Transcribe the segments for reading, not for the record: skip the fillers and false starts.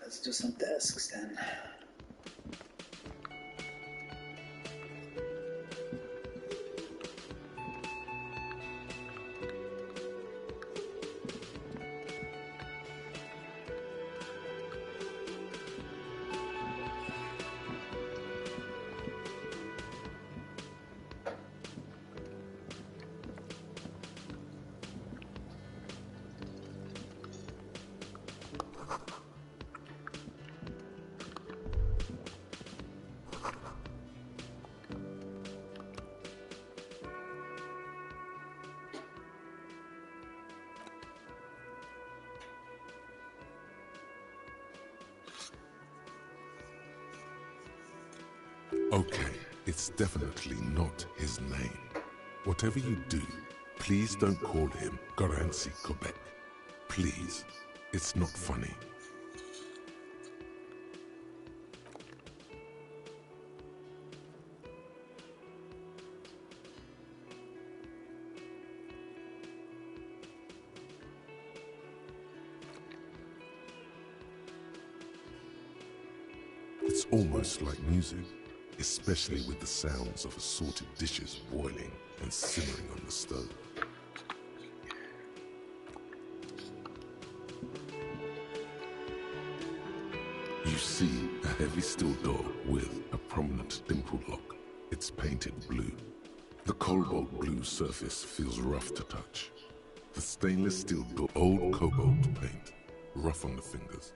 Let's do some tasks then. Okay, it's definitely not his name. Whatever you do, please don't call him Garancy Quebec. Please, it's not funny. It's almost like music, especially with the sounds of assorted dishes boiling and simmering on the stove. You see a heavy steel door with a prominent dimple lock. It's painted blue. The cobalt blue surface feels rough to touch. The stainless steel door, old cobalt paint, rough on the fingers.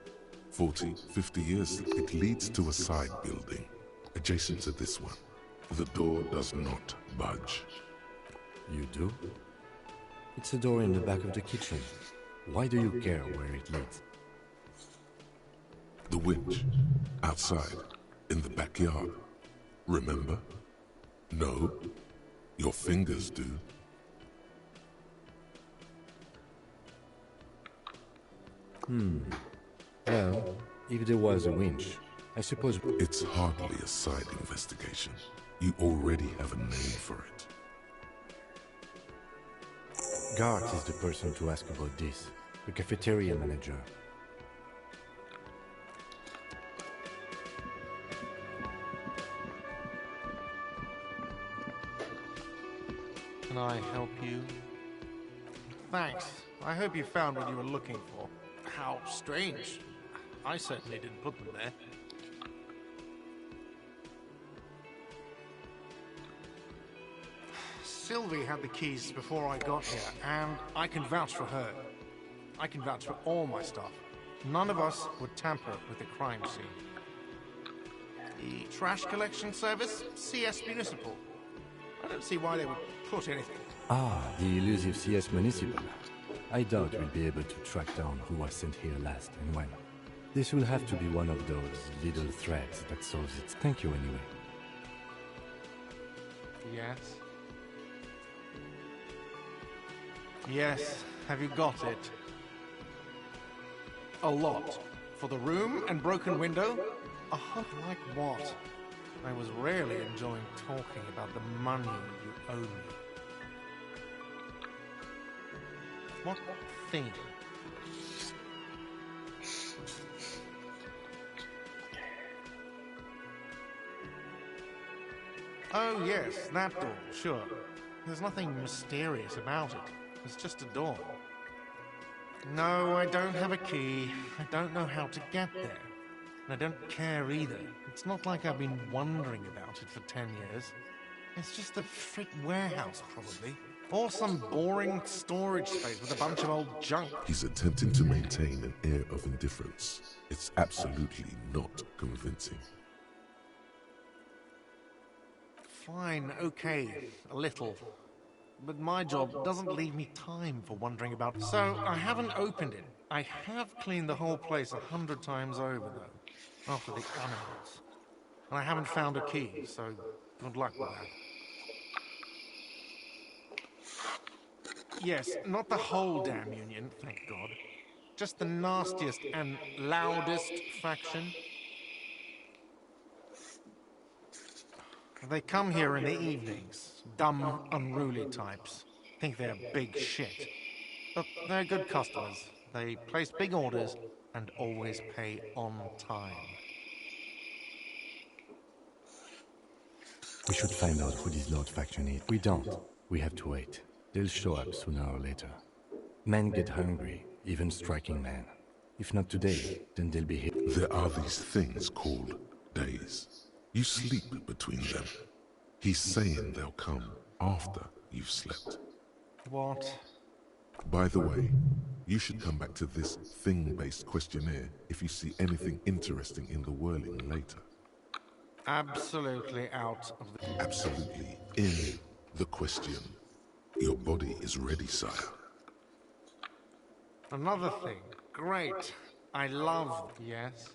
40, 50 years, it leads to a side building, adjacent to this one. The door does not budge. You do? It's a door in the back of the kitchen. Why do you care where it leads? The winch, outside, in the backyard. Remember? No, your fingers do. Well, if there was a winch, I suppose... It's hardly a side investigation. You already have a name for it. Gart is the person to ask about this, the cafeteria manager. Can I help you? Thanks. I hope you found what you were looking for. How strange. I certainly didn't put them there. Sylvie had the keys before I got here, and I can vouch for her. I can vouch for all my stuff. None of us would tamper with the crime scene. The trash collection service? CS Municipal. I don't see why they would put anything. Ah, the elusive CS Municipal. I doubt we'll be able to track down who was sent here last and when. This will have to be one of those little threads that solves it. Thank you anyway. Yes? Yes, have you got it? A lot. For the room and broken window? Oh, like what? I was rarely enjoying talking about the money you owe me. What thing Oh yes, that door, sure. There's nothing mysterious about it. It's just a door. No, I don't have a key. I don't know how to get there. And I don't care either. It's not like I've been wondering about it for 10 years. It's just a frick warehouse, probably. Or some boring storage space with a bunch of old junk. He's attempting to maintain an air of indifference. It's absolutely not convincing. Fine, okay, a little. But my job doesn't leave me time for wondering about. So I haven't opened it. I have cleaned the whole place 100 times over, though, after the animals. And I haven't found a key, so good luck with that. Yes, not the whole damn union, thank God. Just the nastiest and loudest faction. They come here in the evenings. Dumb, unruly types. Think they're big shit. But they're good customers. They place big orders and always pay on time. We should find out who this Lord faction is. We don't. We have to wait. They'll show up sooner or later. Men get hungry, even striking men. If not today, then they'll be here. There are these things called days. You sleep between them. He's saying they'll come after you've slept. What? By the way, you should come back to this thing-based questionnaire if you see anything interesting in the whirling later. Absolutely out of the... Absolutely in the question. Your body is ready, sire. Another thing. Great. I love... Yes?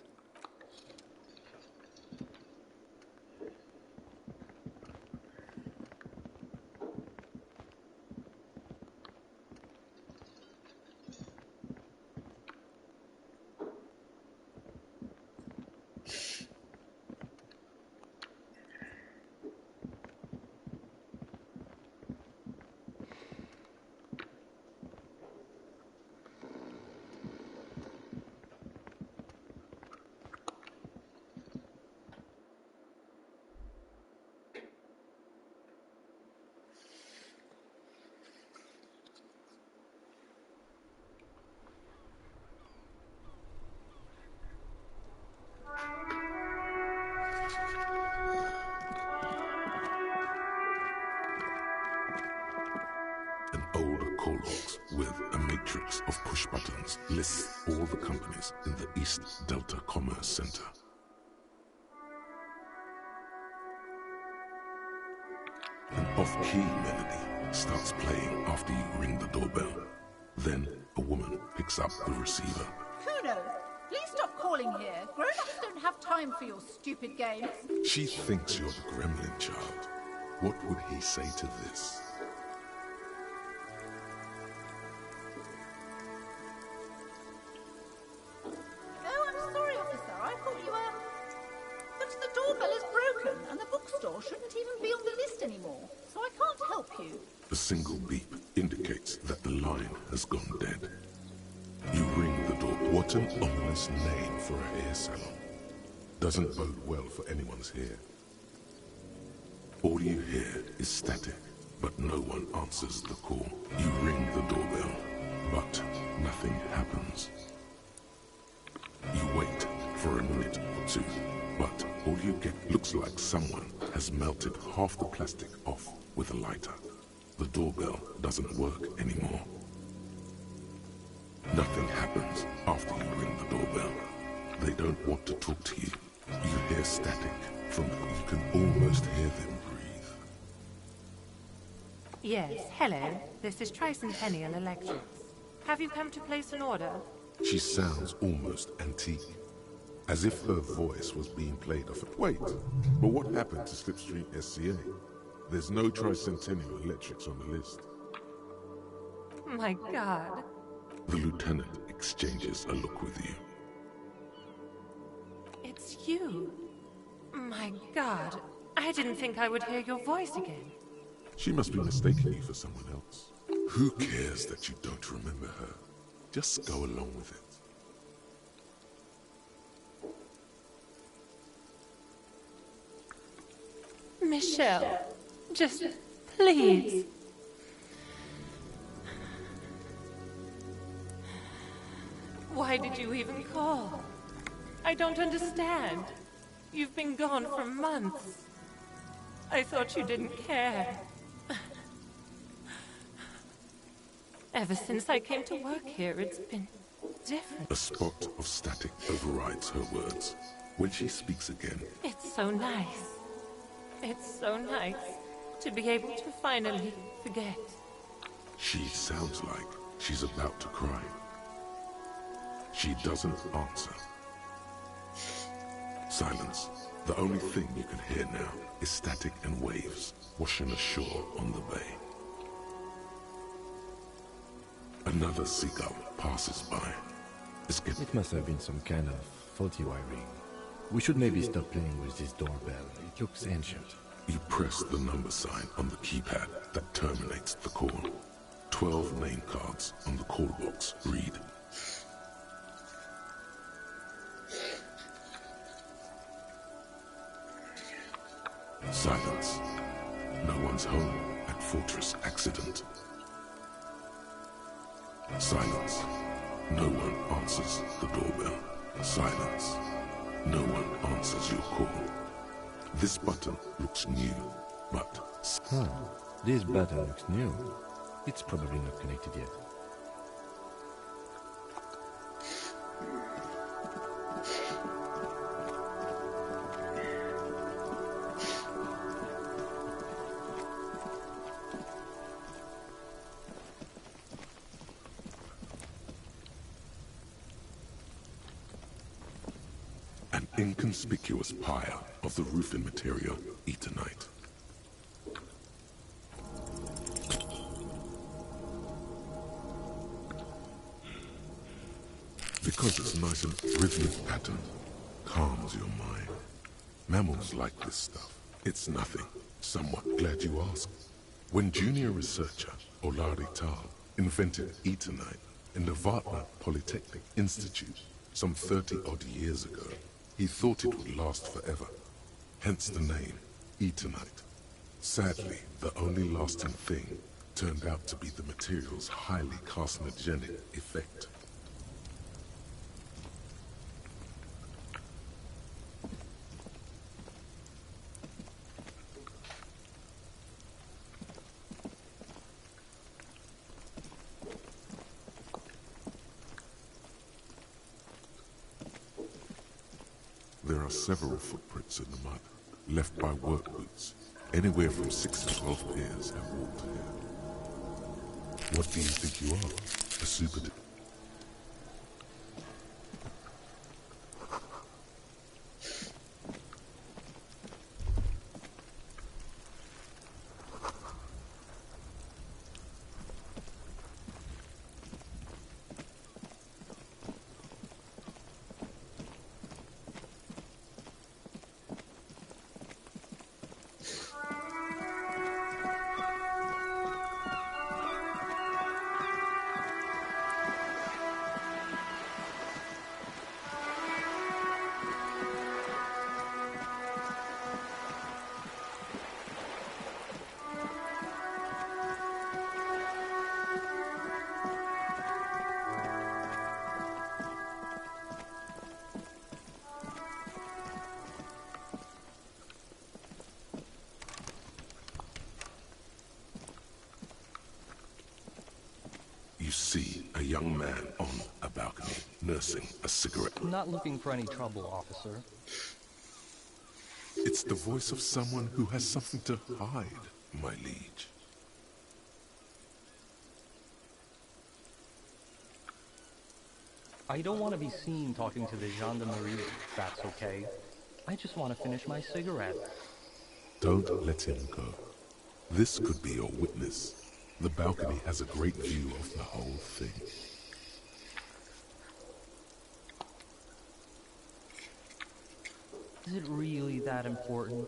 An old call logs with a matrix of push buttons lists all the companies in the East Delta Commerce Center. An off-key melody starts playing after you ring the doorbell. Then a woman picks up the receiver. Kuno, please stop calling here. Grown-ups don't have time for your stupid games. She thinks you're the gremlin child. What would he say to this? Oh, I'm sorry, officer. I thought you were... But the doorbell is broken, and the bookstore shouldn't even be on the list anymore, so I can't help you. A single beep indicates that the line has gone dead. You ring the door. What an ominous name for a hair salon. Doesn't bode well for anyone's hair. All you hear is static, but no one answers the call. You ring the doorbell, but nothing happens. You wait for a minute or two, but all you get looks like someone has melted half the plastic off with a lighter. The doorbell doesn't work anymore. Nothing happens after you ring the doorbell. They don't want to talk to you. You hear static from them. You can almost hear them breathe. Yes, hello. This is Tricentennial Electrics. Have you come to place an order? She sounds almost antique, as if her voice was being played off. Wait, but what happened to Slipstream SCA? There's no Tricentennial Electrics on the list. My God. The lieutenant exchanges a look with you. It's you. My God. I didn't think I would hear your voice again. She must be mistaking you for someone else. Who cares that you don't remember her? Just go along with it. Michelle, just please. Why did you even call? I don't understand. You've been gone for months. I thought you didn't care. Ever since I came to work here, it's been different. A spot of static overrides her words. When she speaks again, It's so nice. It's so nice to be able to finally forget. she sounds like she's about to cry. She doesn't answer. Silence. The only thing you can hear now is static and waves washing ashore on the bay. Another seagull passes by. It must have been some kind of faulty wiring. We should maybe stop playing with this doorbell. It looks ancient. You press the number sign on the keypad that terminates the call. 12 name cards on the call box read. Silence. No one's home at Fortress Accident. Silence. No one answers the doorbell. Silence. No one answers your call. This button looks new, but... Huh. This button looks new. It's probably not connected yet. An inconspicuous pile of the roofing material, Eternite. Because it's nice and rhythmic pattern, calms your mind. Mammals like this stuff. It's nothing. Somewhat glad you asked. When junior researcher Olari Tal invented Eternite in the Vatna Polytechnic Institute some 30-odd years ago, he thought it would last forever. Hence the name, Eternite. Sadly, the only lasting thing turned out to be the material's highly carcinogenic effect. There are several footprints in the mud, left by work boots. Anywhere from 6 to 12 pairs have walked here. What do you think you are? A super... You see a young man on a balcony, nursing a cigarette. I'm not looking for any trouble, officer. It's the voice of someone who has something to hide, my liege. I don't want to be seen talking to the gendarmerie, if that's okay. I just want to finish my cigarette. Don't let him go. This could be your witness. The balcony has a great view of the whole thing. Is it really that important?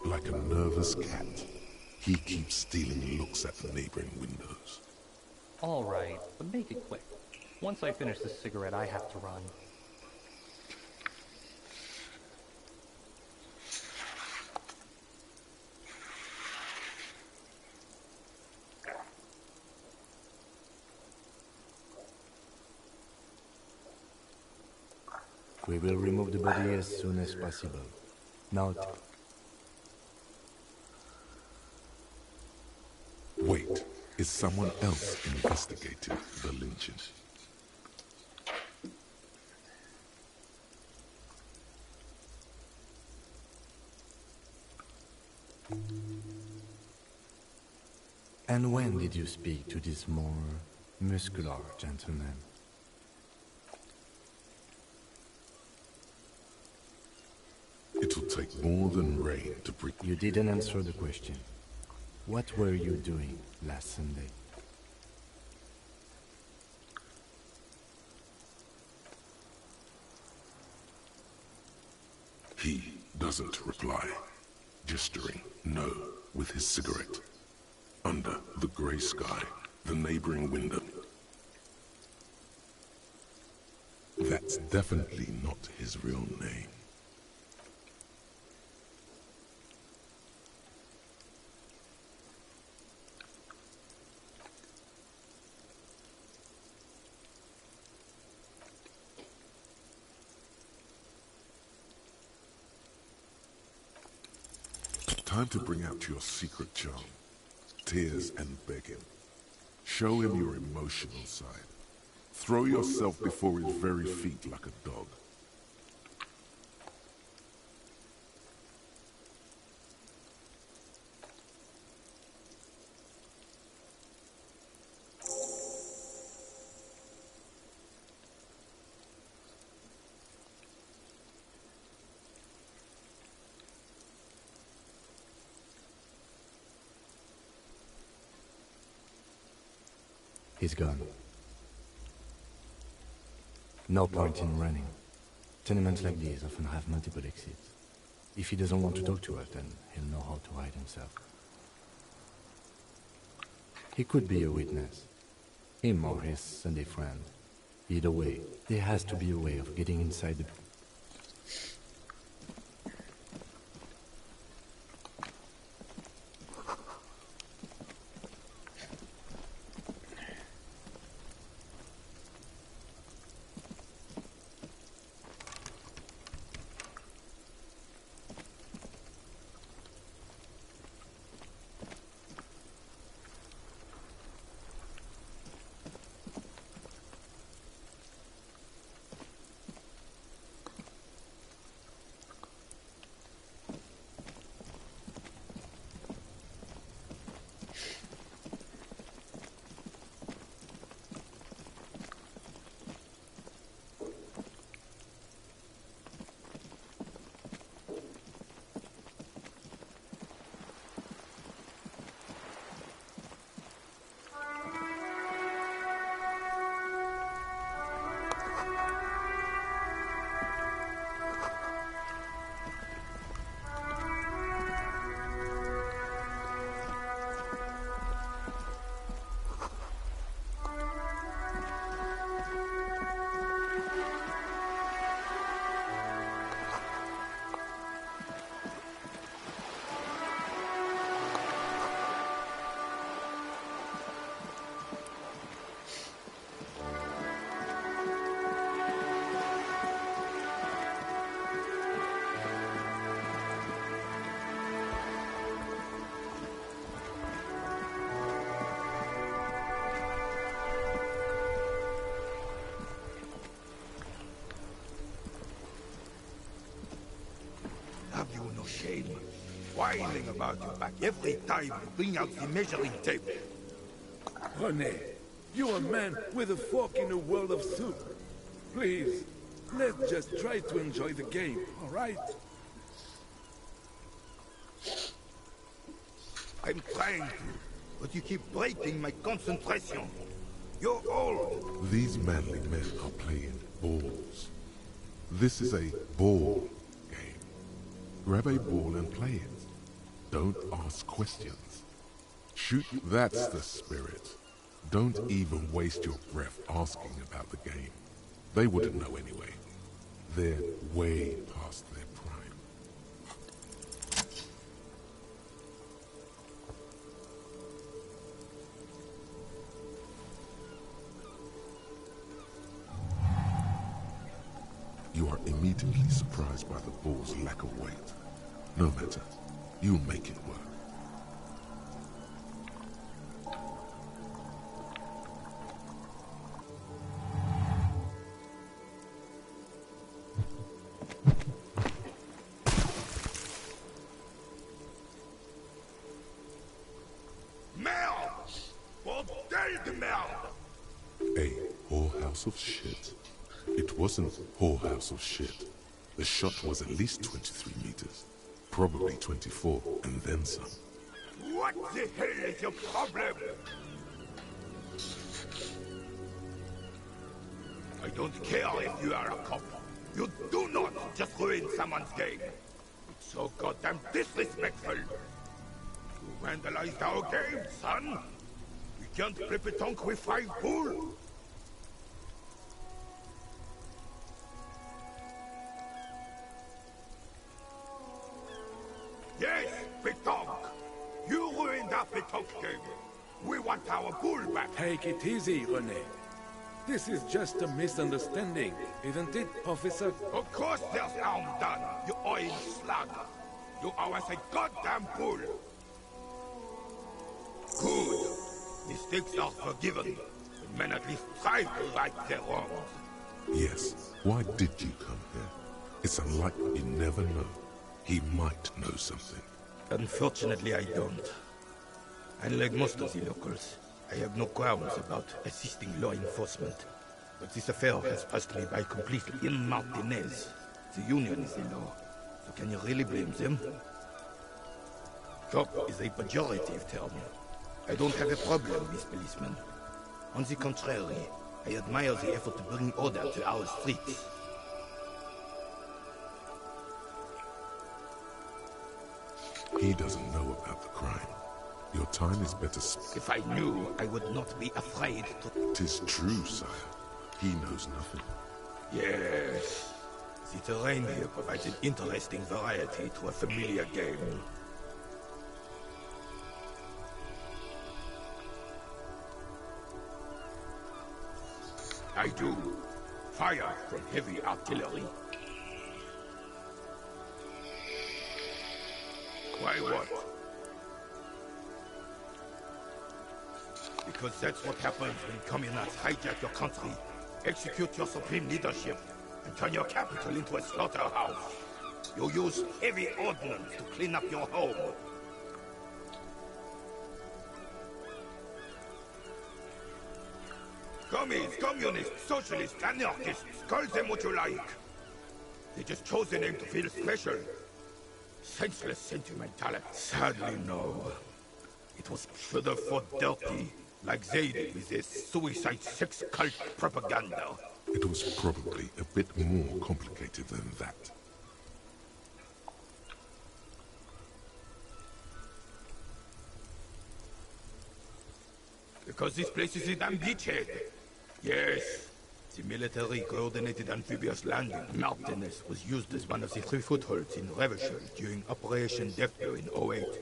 Like a nervous cat, he keeps stealing looks at the neighboring windows. All right, but make it quick. Once I finish this cigarette, I have to run. We will remove the body as soon as possible. Now, Wait, is someone else investigating the lynching? and when did you speak to this more muscular gentleman? It'll take more than rain to bring... You didn't answer the question. What were you doing last Sunday? He doesn't reply, gesturing no with his cigarette. Under the grey sky, the neighboring window. That's definitely not his real name. Time to bring out your secret charm. Tears and beg him. Show him your emotional side. Throw yourself before his very feet like a dog. He's gone. No point in running. Tenements like these often have multiple exits. If he doesn't want to talk to us, then he'll know how to hide himself. He could be a witness. Him or his Sunday friend. Either way, there has to be a way of getting inside the... Have you no shame? Whining about your back every time you bring out the measuring tape. René, you're a man with a fork in a world of soup. Please, let's just try to enjoy the game, all right? I'm trying to, but you keep breaking my concentration. You're old. These manly men are playing balls. This is a ball game. Grab a ball and play it. Don't ask questions. Shoot, that's the spirit. Don't even waste your breath asking about the game. They wouldn't know anyway. They're way past their prime. you are immediately surprised by the ball's lack of weight. No matter, you'll make it work. A whorehouse of shit. It wasn't whorehouse of shit. The shot was at least 23 meters. Probably 24, and then some. What the hell is your problem? I don't care if you are a cop. You do not just ruin someone's game. It's so goddamn disrespectful. You vandalized our game, son. We can't play petanque with 5 bull. Yes, petanque. You ruined our petanque game. We want our bull back. Take it easy, René. This is just a misunderstanding, isn't it, Professor? Of course there's harm done, you oil slug. You owe us a goddamn bull. Good. Mistakes are forgiven. But men at least try to right their wrongs. Yes, why did you come here? It's unlikely you never know. He might know something. Unfortunately, I don't. Unlike most of the locals, I have no qualms about assisting law enforcement. But this affair has passed me by completely. In Martinez, the Union is the law. So can you really blame them? Cop is a pejorative term. I don't have a problem with policemen. On the contrary, I admire the effort to bring order to our streets. He doesn't know about the crime. Your time is better spent. If I knew, I would not be afraid to... 'Tis true, sire. He knows nothing. Yes. The terrain here provides an interesting variety to a familiar game. I do. Fire from heavy artillery. Why what? Because that's what happens when communists hijack your country, execute your supreme leadership, and turn your capital into a slaughterhouse. You use heavy ordnance to clean up your home. Commies, communists, socialists, anarchists, call them what you like. They just chose the name to feel special. Senseless sentimentality. Sadly, no. It was should have fought dirty, like they did with their suicide sex cult propaganda. It was probably a bit more complicated than that. Because this place is a damn beachhead. Yes. The military coordinated amphibious landing Martinez was used as one of the 3 footholds in Revachol during Operation Death Blow in '08.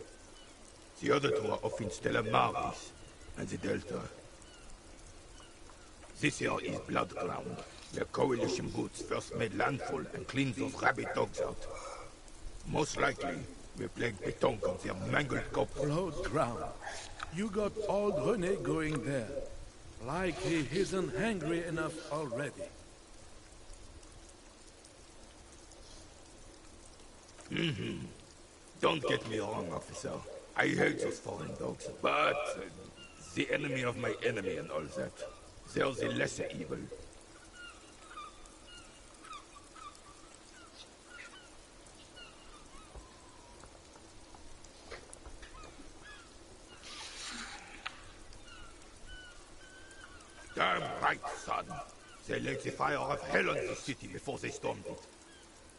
The other 2 are off in Stella Maris and the Delta. This here is Blood Ground, where coalition boots first made landfall and cleaned those rabid dogs out. Most likely, we're playing petanque on their mangled corpse. Blood Ground. You got old René going there. Like he isn't hungry enough already. Don't get me wrong, officer. I hate those foreign dogs, but the enemy of my enemy and all that. They're the lesser evil. Damn right, son. They lit the fire of hell on the city before they stormed it.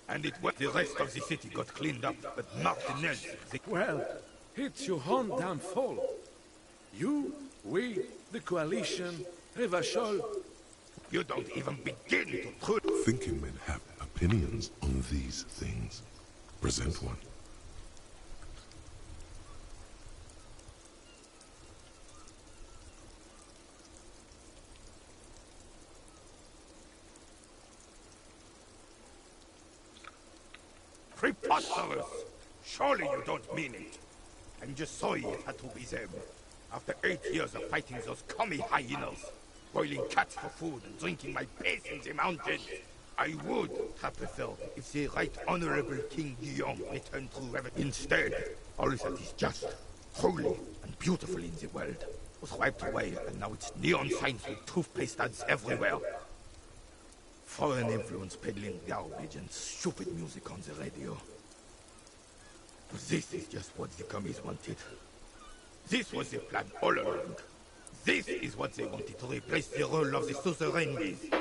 And it was the rest of the city got cleaned up, but Martinez... Well, it's your own downfall. You, we, the coalition, Revachol... You don't even begin to truth. Thinking men have opinions on these things. Present one. Preposterous! Surely you don't mean it. I'm just sorry it had to be them. After 8 years of fighting those commie hyenas, boiling cats for food and drinking my piss in the mountains, I would have preferred if the Right Honorable King Guillaume returned to heaven. Instead, all that is just, holy, and beautiful in the world was wiped away, and now it's neon signs with toothpaste ads everywhere. Foreign influence peddling garbage and stupid music on the radio. But this is just what the commies wanted. This was the plan all along. This is what they wanted to replace the role of the suzerain with.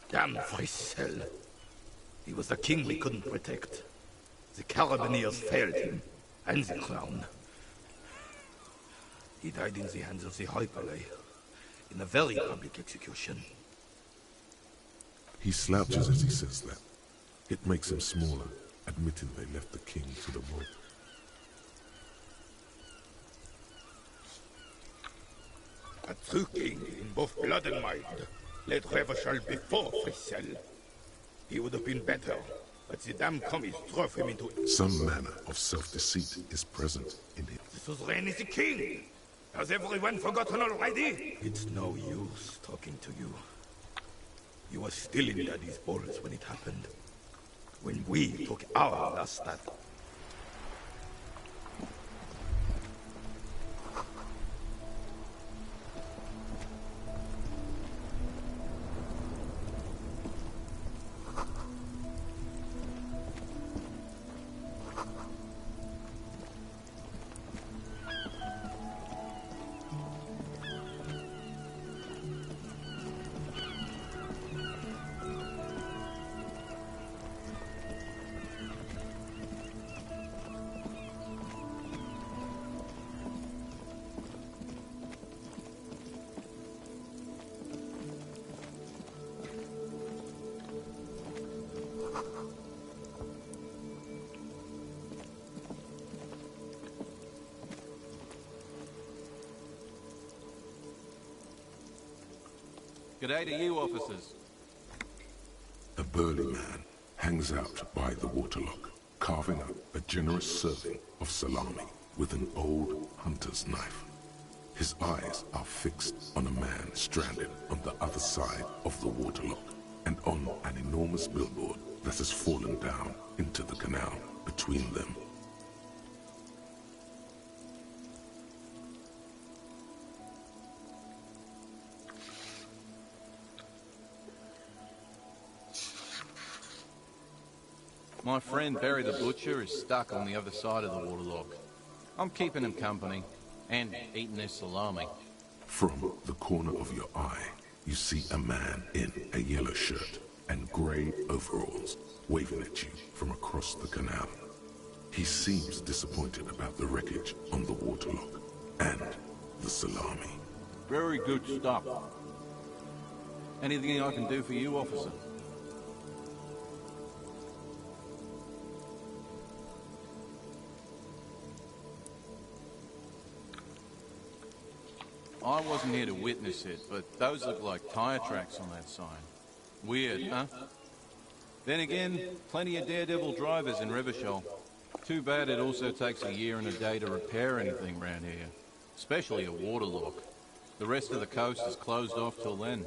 Damn Frissel. He was the king we couldn't protect. The Carabineers failed him, and the crown. He died in the hands of the Hyperlay, in a very public execution. He slouches as he says that. It makes him smaller, admitting they left the king to the mob. A true king in both blood and mind led Revachol before Frissel. He would have been better, but the damn commies drove him into it. Some manner of self-deceit is present in him. The suzerain is the king! Has everyone forgotten already? It's no use talking to you. You were still in Daddy's balls when it happened. When we took our last step. G'day to you, officers. A burly man hangs out by the waterlock, carving up a generous serving of salami with an old hunter's knife. His eyes are fixed on a man stranded on the other side of the waterlock and on an enormous billboard that has fallen down into the canal between them. My friend Barry the Butcher is stuck on the other side of the waterlock. I'm keeping him company, and eating his salami. From the corner of your eye, you see a man in a yellow shirt and grey overalls waving at you from across the canal. He seems disappointed about the wreckage on the waterlock and the salami. Very good stuff. Anything I can do for you, officer? I wasn't here to witness it, but those look like tire tracks on that sign. Weird, huh? Then again, plenty of daredevil drivers in Revachol. Too bad it also takes a year and a day to repair anything around here. Especially a waterlock. The rest of the coast is closed off till then.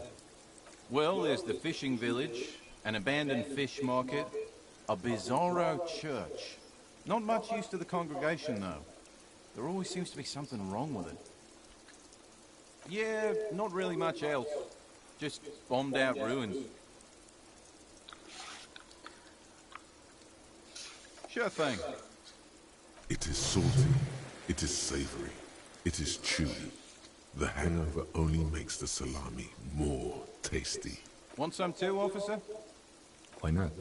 Well, there's the fishing village, an abandoned fish market, a bizarro church. Not much use to the congregation, though. There always seems to be something wrong with it. Yeah, not really much else. Just bombed out ruins. Sure thing. It is salty, it is savory, it is chewy. The hangover only makes the salami more tasty. Want some too, officer? Why not?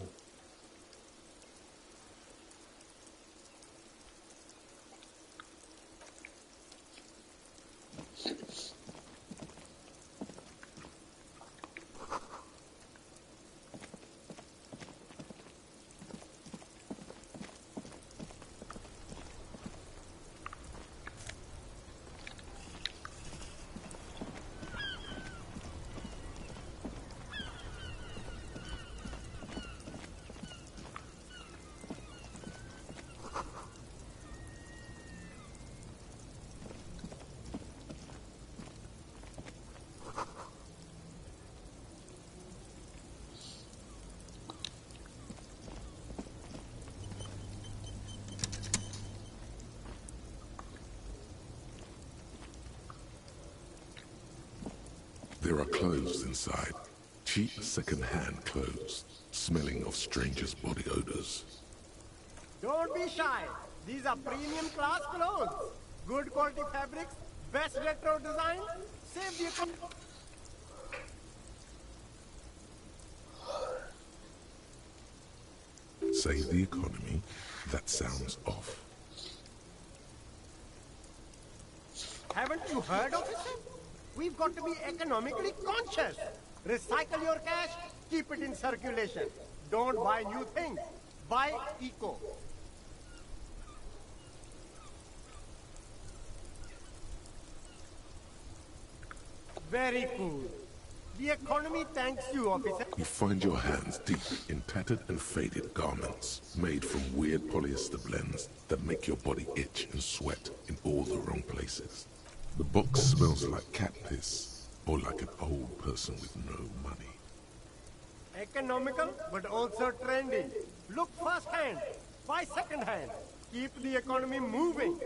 There are clothes inside. Cheap second-hand clothes, smelling of strangers' body odors. Don't be shy. These are premium class clothes. Good quality fabrics, best retro design. Save the economy. Save the economy? That sounds off. Haven't you heard of it? We've got to be economically conscious. Recycle your cash, keep it in circulation. Don't buy new things. Buy eco. Very cool. The economy thanks you, officer. You find your hands deep in tattered and faded garments made from weird polyester blends that make your body itch and sweat in all the wrong places. The box smells like cat piss or like an old person with no money. Economical, but also trendy. Look first hand, buy second hand. Keep the economy moving.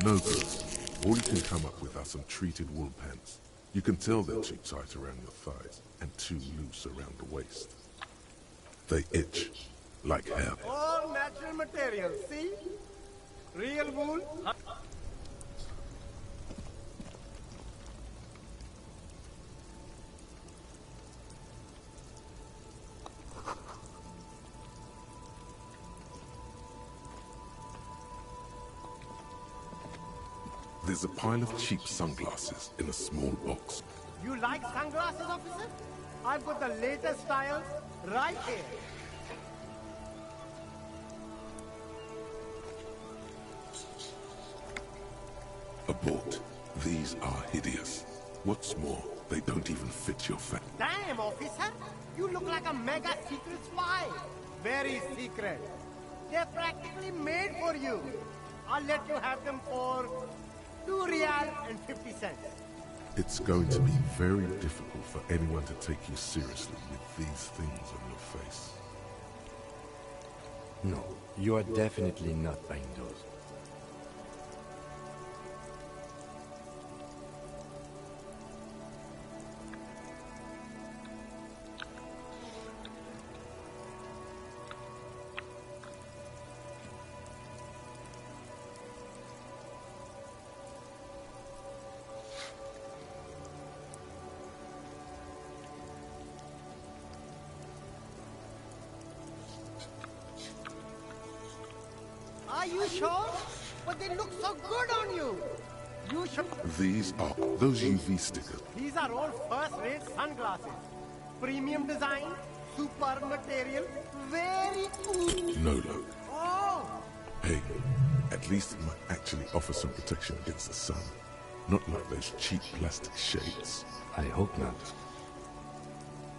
No good. All you can come up with are some treated wool pants. You can tell they're too tight around your thighs and too loose around the waist. They itch like hell. All natural materials, see? Real wool. There's a pile of cheap sunglasses in a small box. You like sunglasses, officer? I've got the latest styles right here. Abort. These are hideous. What's more, they don't even fit your face. Damn, officer! You look like a mega secret spy. Very secret. They're practically made for you. I'll let you have them for 2 real and 50 cents. It's going to be very difficult for anyone to take you seriously with these things on your face. No, you are definitely not buying those. Are you sure? But they look so good on you. You should... These are those UV stickers. These are all first-rate sunglasses. Premium design, super material, very cool. No look. Oh! Hey, at least it might actually offer some protection against the sun. Not like those cheap plastic shades. I hope not.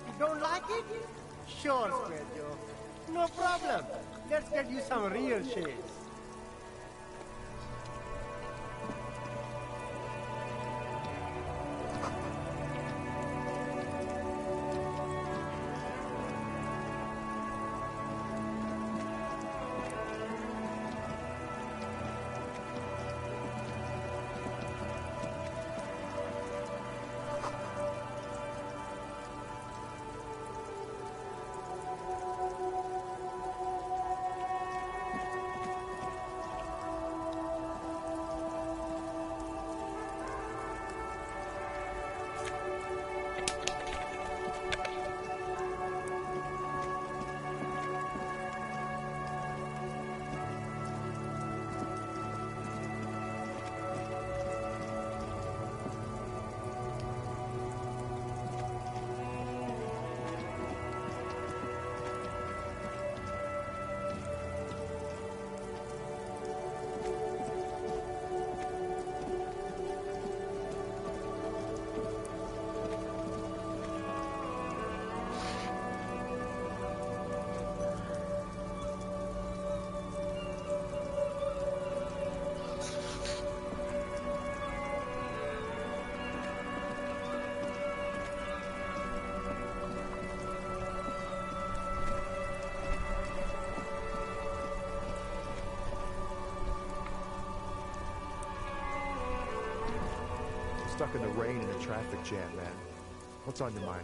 You don't like it? Sure, Square Joe. No problem. Let's get you some real shades. stuck in the rain in a traffic jam, man. What's on your mind?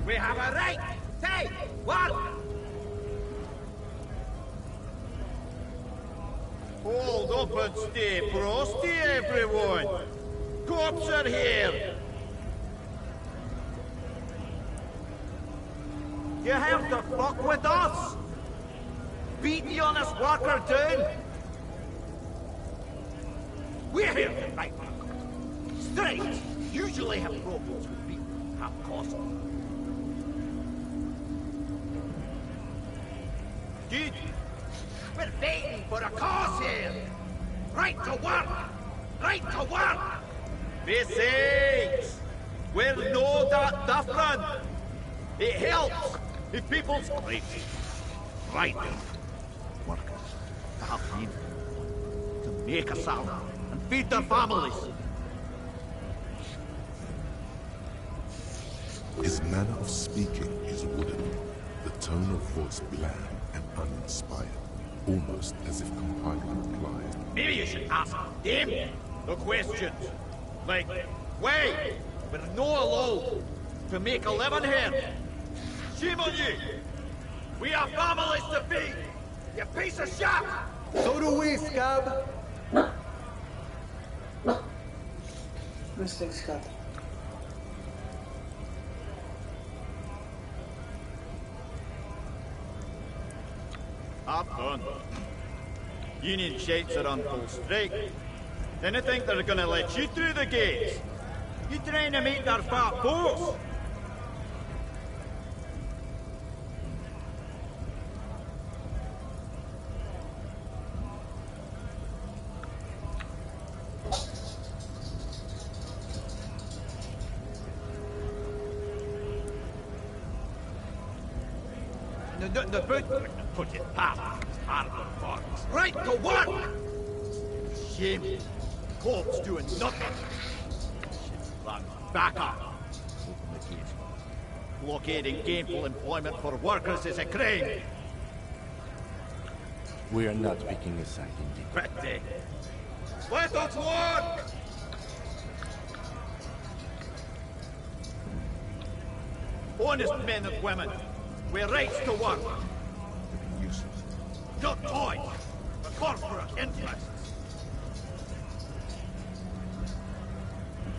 We have a right to work! Hold up and stay frosty, everyone! Cops are here! You have to fuck with us? Beat the honest worker down? We're here to fight. Strikes usually have problems with people have cost. Good. We're fighting for a cause here. Right to work. Right to work. Besides, we're no that different. It helps if people's right workers to have means to make a salary and feed their families. His manner of speaking is wooden, the tone of voice bland and uninspired, almost as if compiling a reply. Maybe you should ask them the questions. Like, wait, we're no allowed to make a living here. Shame on you. We have families to feed, you piece of shit. So do we, scab. Mr. Scott. I'm done. Union sheiks are on full strike. Then they think they're gonna let you through the gates. You trying to make their fat boats? The boot put it past harbor farms. Right to work! Shame. Cops doing nothing. Run back up. Open the gate. Blockading gainful employment for workers is a crime. We are not picking a side indeed. Pretty. Let us work! Honest men and women, with rights to work. Useless. Not toys, but corporate interests.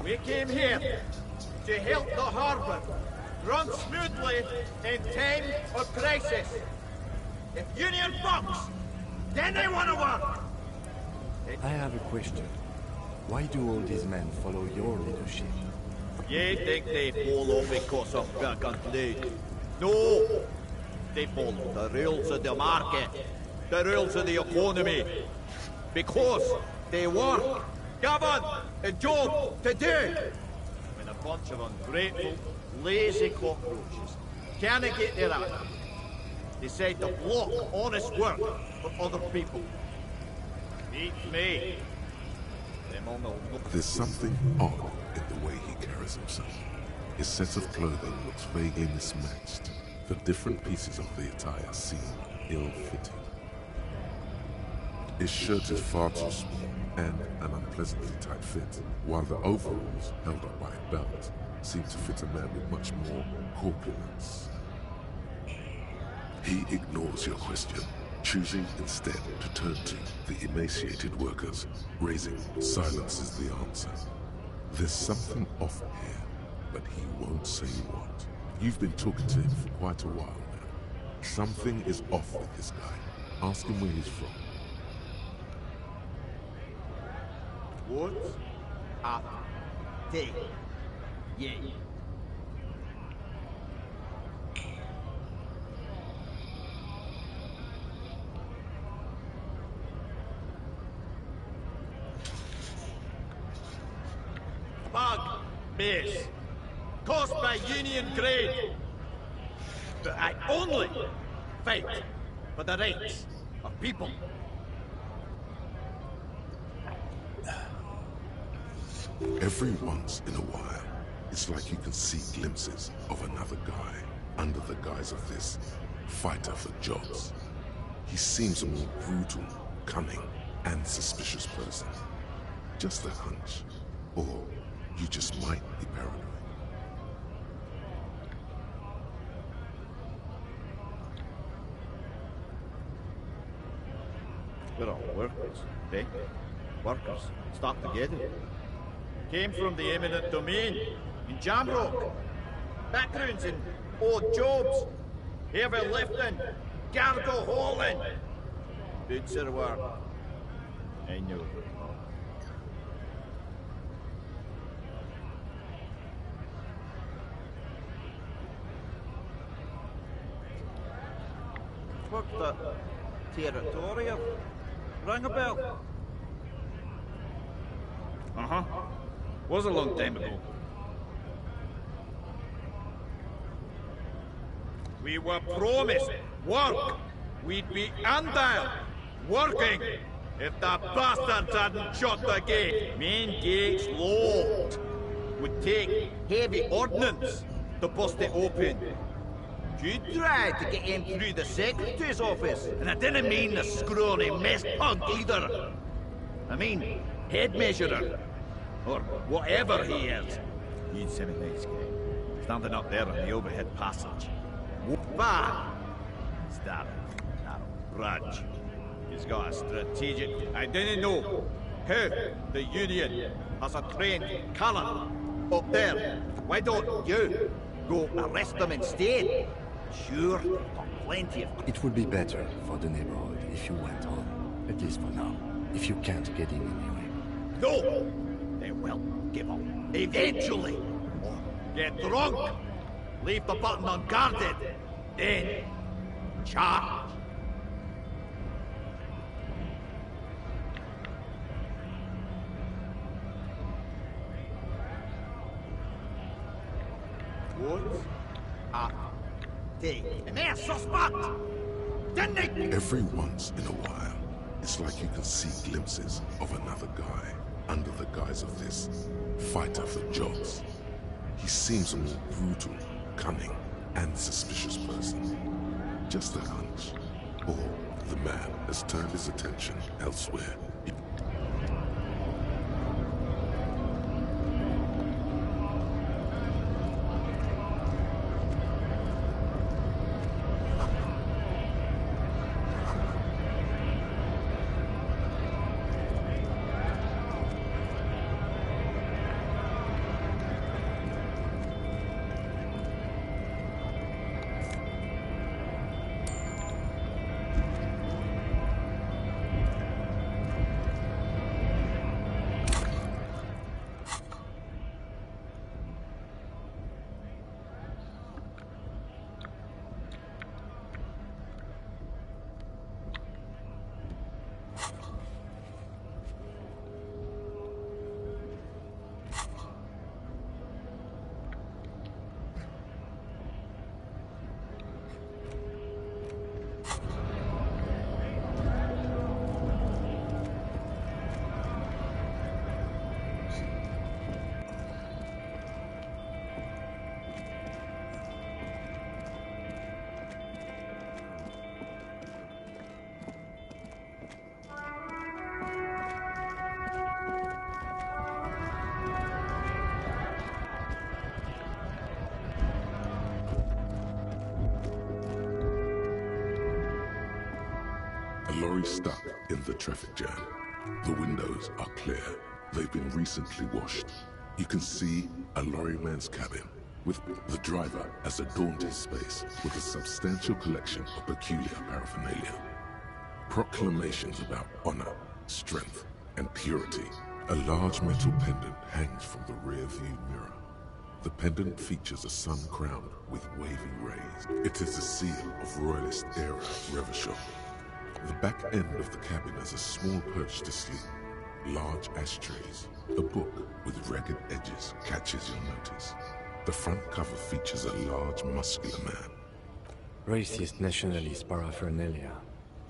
We came here to help the harbour run smoothly in time of crisis. If Union fucks, then they want to work. I have a question. Why do all these men follow your leadership? You think they follow because of work and trade? No! They follow the rules of the market, the rules of the economy. Because they work, given a job to do. When a bunch of ungrateful, lazy cockroaches can't get their act, decide to block honest work for other people. Beat me. Them on the look. There's something odd in the way he carries himself. His sense of clothing looks vaguely mismatched. The different pieces of the attire seem ill-fitting. His shirt is far too small and an unpleasantly tight fit, while the overalls, held up by a belt, seem to fit a man with much more corpulence. He ignores your question. choosing instead to turn to the emaciated workers, raising silence is the answer. There's something off here, but he won't say what. You've been talking to him for quite a while now. Something is off with this guy. Ask him where he's from. What's up? Take. Yeah. Bug, base, caused by Union grade. But I only fight for the rights of people. Every once in a while, it's like you can see glimpses of another guy under the guise of this fighter for jobs. He seems a more brutal, cunning, and suspicious person. Just a hunch. Or you just might be paranoid. We're all workers, eh? Workers, stuck together. Came from the eminent domain in Jamrock. Backgrounds in odd jobs. Heavy lifting, cargo hauling. Bouncer work. I know. Worked at Territorium. Rang a bell. Uh-huh. Was a long time ago. We were promised work. We'd be under working if the bastards hadn't shut the gate. Main gate's locked. Would take heavy ordnance to bust it open. You tried to get in through the secretary's office, and I didn't mean the scrawny mess punk either. I mean, head measurer. Or whatever he is. He's a nice guy. Standing up there in the overhead passage. Bah! Star Brudge. He's got a strategic... I didn't know how the Union has a trained colour up there. Why don't you go arrest them instead? Sure, they've got plenty of... It would be better for the neighborhood if you went on. At least for now. If you can't get in anyway. No! They will give up. Eventually. Or get drunk. Leave the button unguarded. Then charge. What's up? Take. And they're suspect! Didn't they? Every once in a while, it's like you can see glimpses of another guy under the guise of this fighter for jobs. He seems a more brutal, cunning, and suspicious person. Just a hunch. Or the man has turned his attention elsewhere. lorry stuck in the traffic jam. The windows are clear. They've been recently washed. You can see a lorryman's cabin, with the driver as adorned his space with a substantial collection of peculiar paraphernalia. Proclamations about honor, strength, and purity. A large metal pendant hangs from the rear-view mirror. The pendant features a sun crown with wavy rays. It is a seal of Royalist-era Revachol. The back end of the cabin is a small perch to sleep. Large ashtrays. A book with ragged edges catches your notice. The front cover features a large, muscular man. Racist nationalist paraphernalia.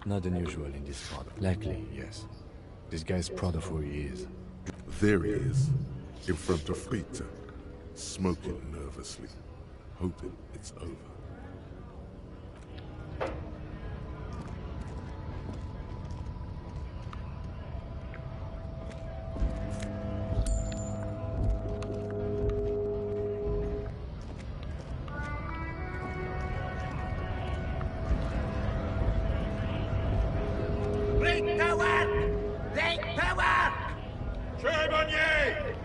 Not unusual in this spot. Likely, yes. This guy's proud of who he is. There he is, in front of Peter, smoking nervously, hoping it's over. Break the work! Break the work! Charbonnier!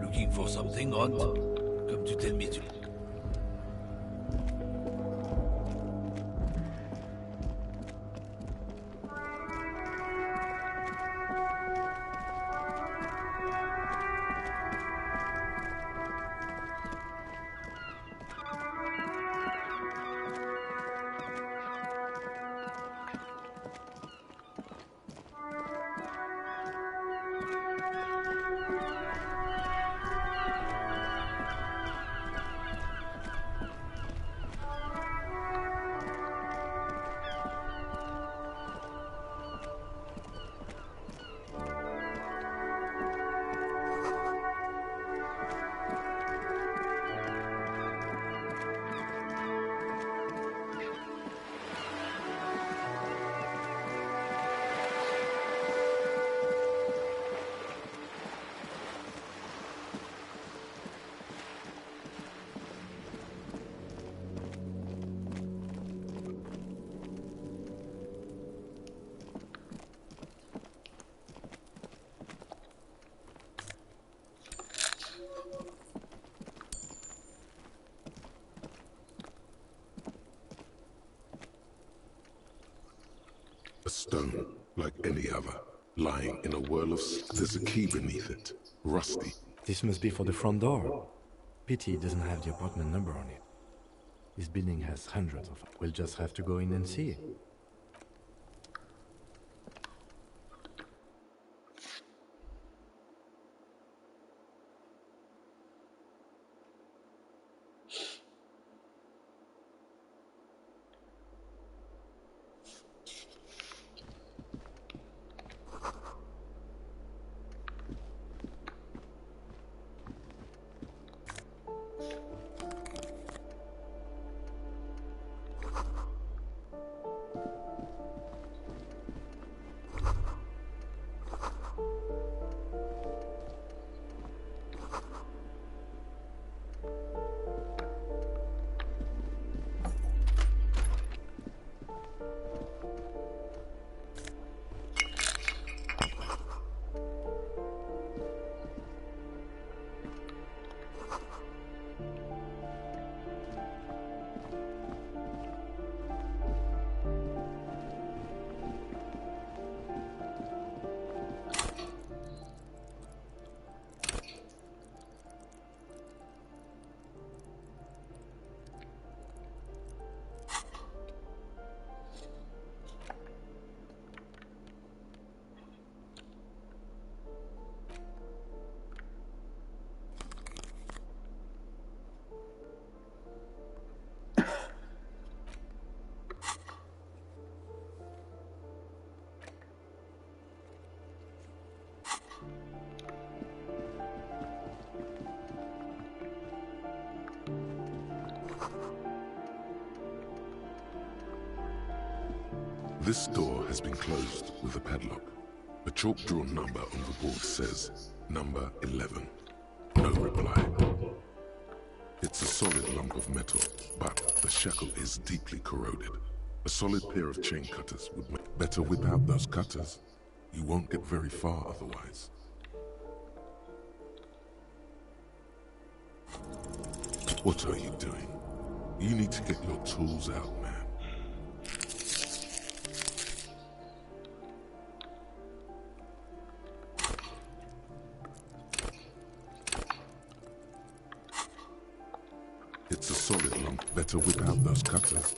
Looking for something, Hunt? Come to tell me to. A stone, like any other, lying in a whirl of... There's a key beneath it, rusty. This must be for the front door. Pity it doesn't have the apartment number on it. This building has hundreds of them. We'll just have to go in and see. This door has been closed with a padlock. A chalk-drawn number on the board says Number 11. No reply. It's a solid lump of metal, but the shackle is deeply corroded. A solid pair of chain cutters would make better without those cutters. You won't get very far otherwise. What are you doing? You need to get your tools out, man. It's a solid lump, better without those cutters.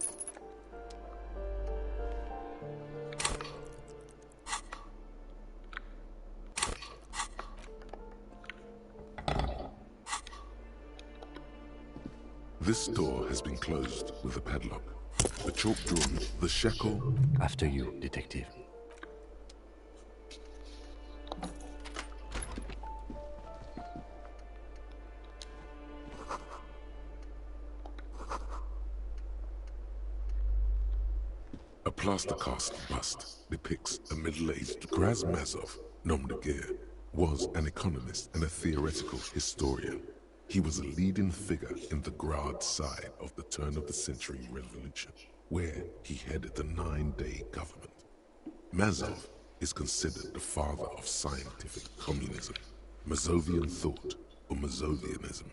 This door has been closed with a padlock. The chalk drawn, the shackle... After you, detective. A plaster cast bust depicts a middle-aged Grazmazov, nom de guerre, was an economist and a theoretical historian. He was a leading figure in the Grad side of the turn-of-the-century revolution, where he headed the 9-day government. Mazov is considered the father of scientific communism, Mazovian thought, or Mazovianism.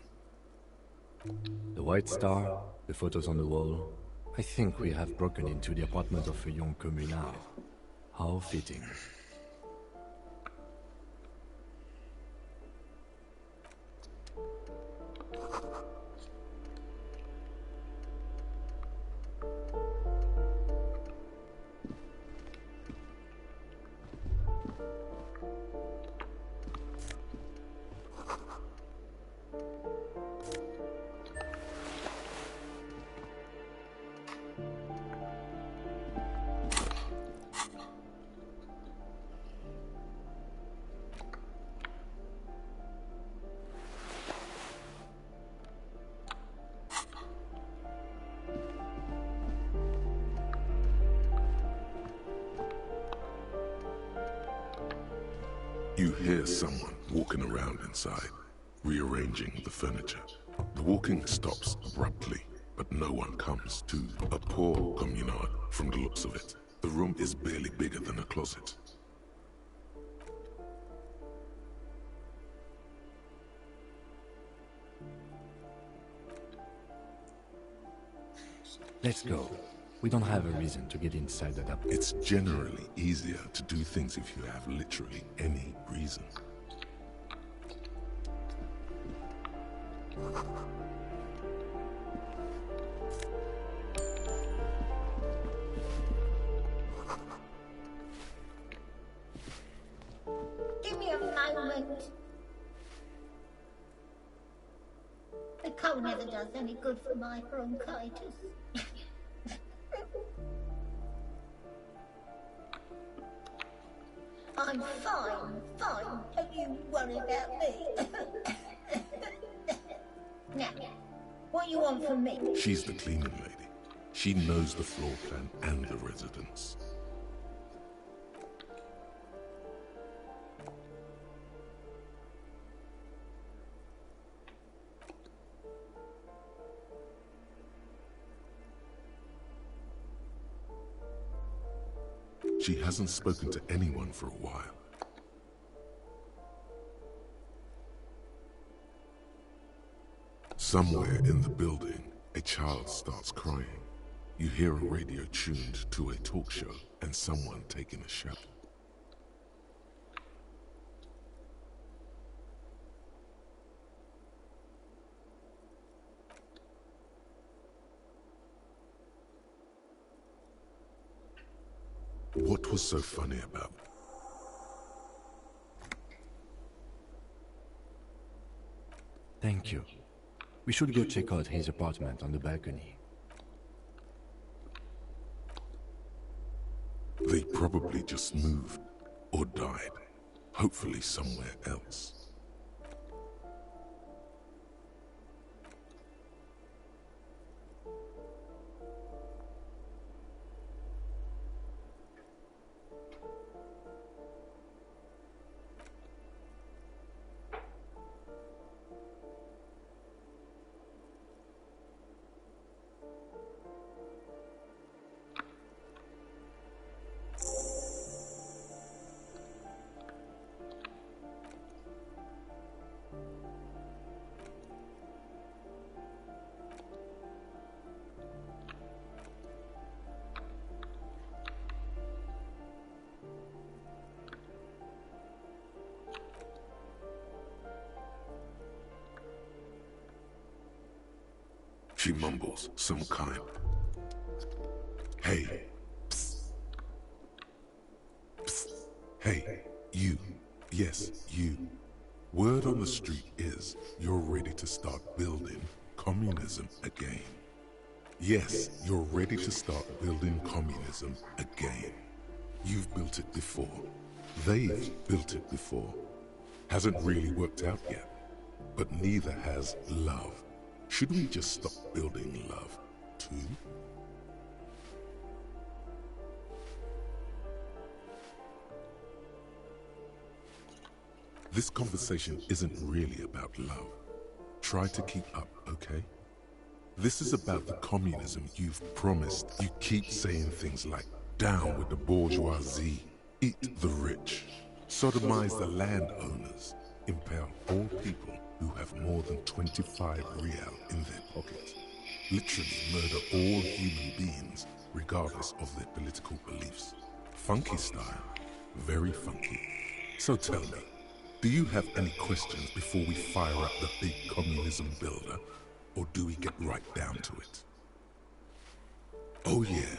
The White Star, the photos on the wall. I think we have broken into the apartment of a young communard. How fitting. You hear someone walking around inside, rearranging the furniture. The walking stops abruptly, but no one comes to a poor communard from the looks of it. The room is barely bigger than a closet. Let's go. We don't have a reason to get inside that up. It's generally easier to do things if you have literally any reason. Give me a moment. The cold never does any good for my bronchitis. I'm fine. Don't you worry about me. Now, what you want from me? She's the cleaning lady. She knows the floor plan and the residence. She hasn't spoken to anyone for a while. Somewhere in the building, a child starts crying. You hear a radio tuned to a talk show and someone taking a shower. What was so funny about it? Thank you. We should go check out his apartment on the balcony. They probably just moved or died, hopefully somewhere else. She mumbles some kind. Hey. Psst. Psst. Hey, you. Yes, you. Word on the street is you're ready to start building communism again. Yes, you're ready to start building communism again. You've built it before. They've built it before. Hasn't really worked out yet. But neither has love. Should we just stop building love, too? This conversation isn't really about love. Try to keep up, okay? This is about the communism you've promised. You keep saying things like, down with the bourgeoisie, eat the rich, sodomize the landowners, impale all people who have more than 25 real in their pockets. Literally murder all human beings, regardless of their political beliefs. Funky style, very funky. So tell me, do you have any questions before we fire up the big communism builder? Or do we get right down to it? Oh yeah,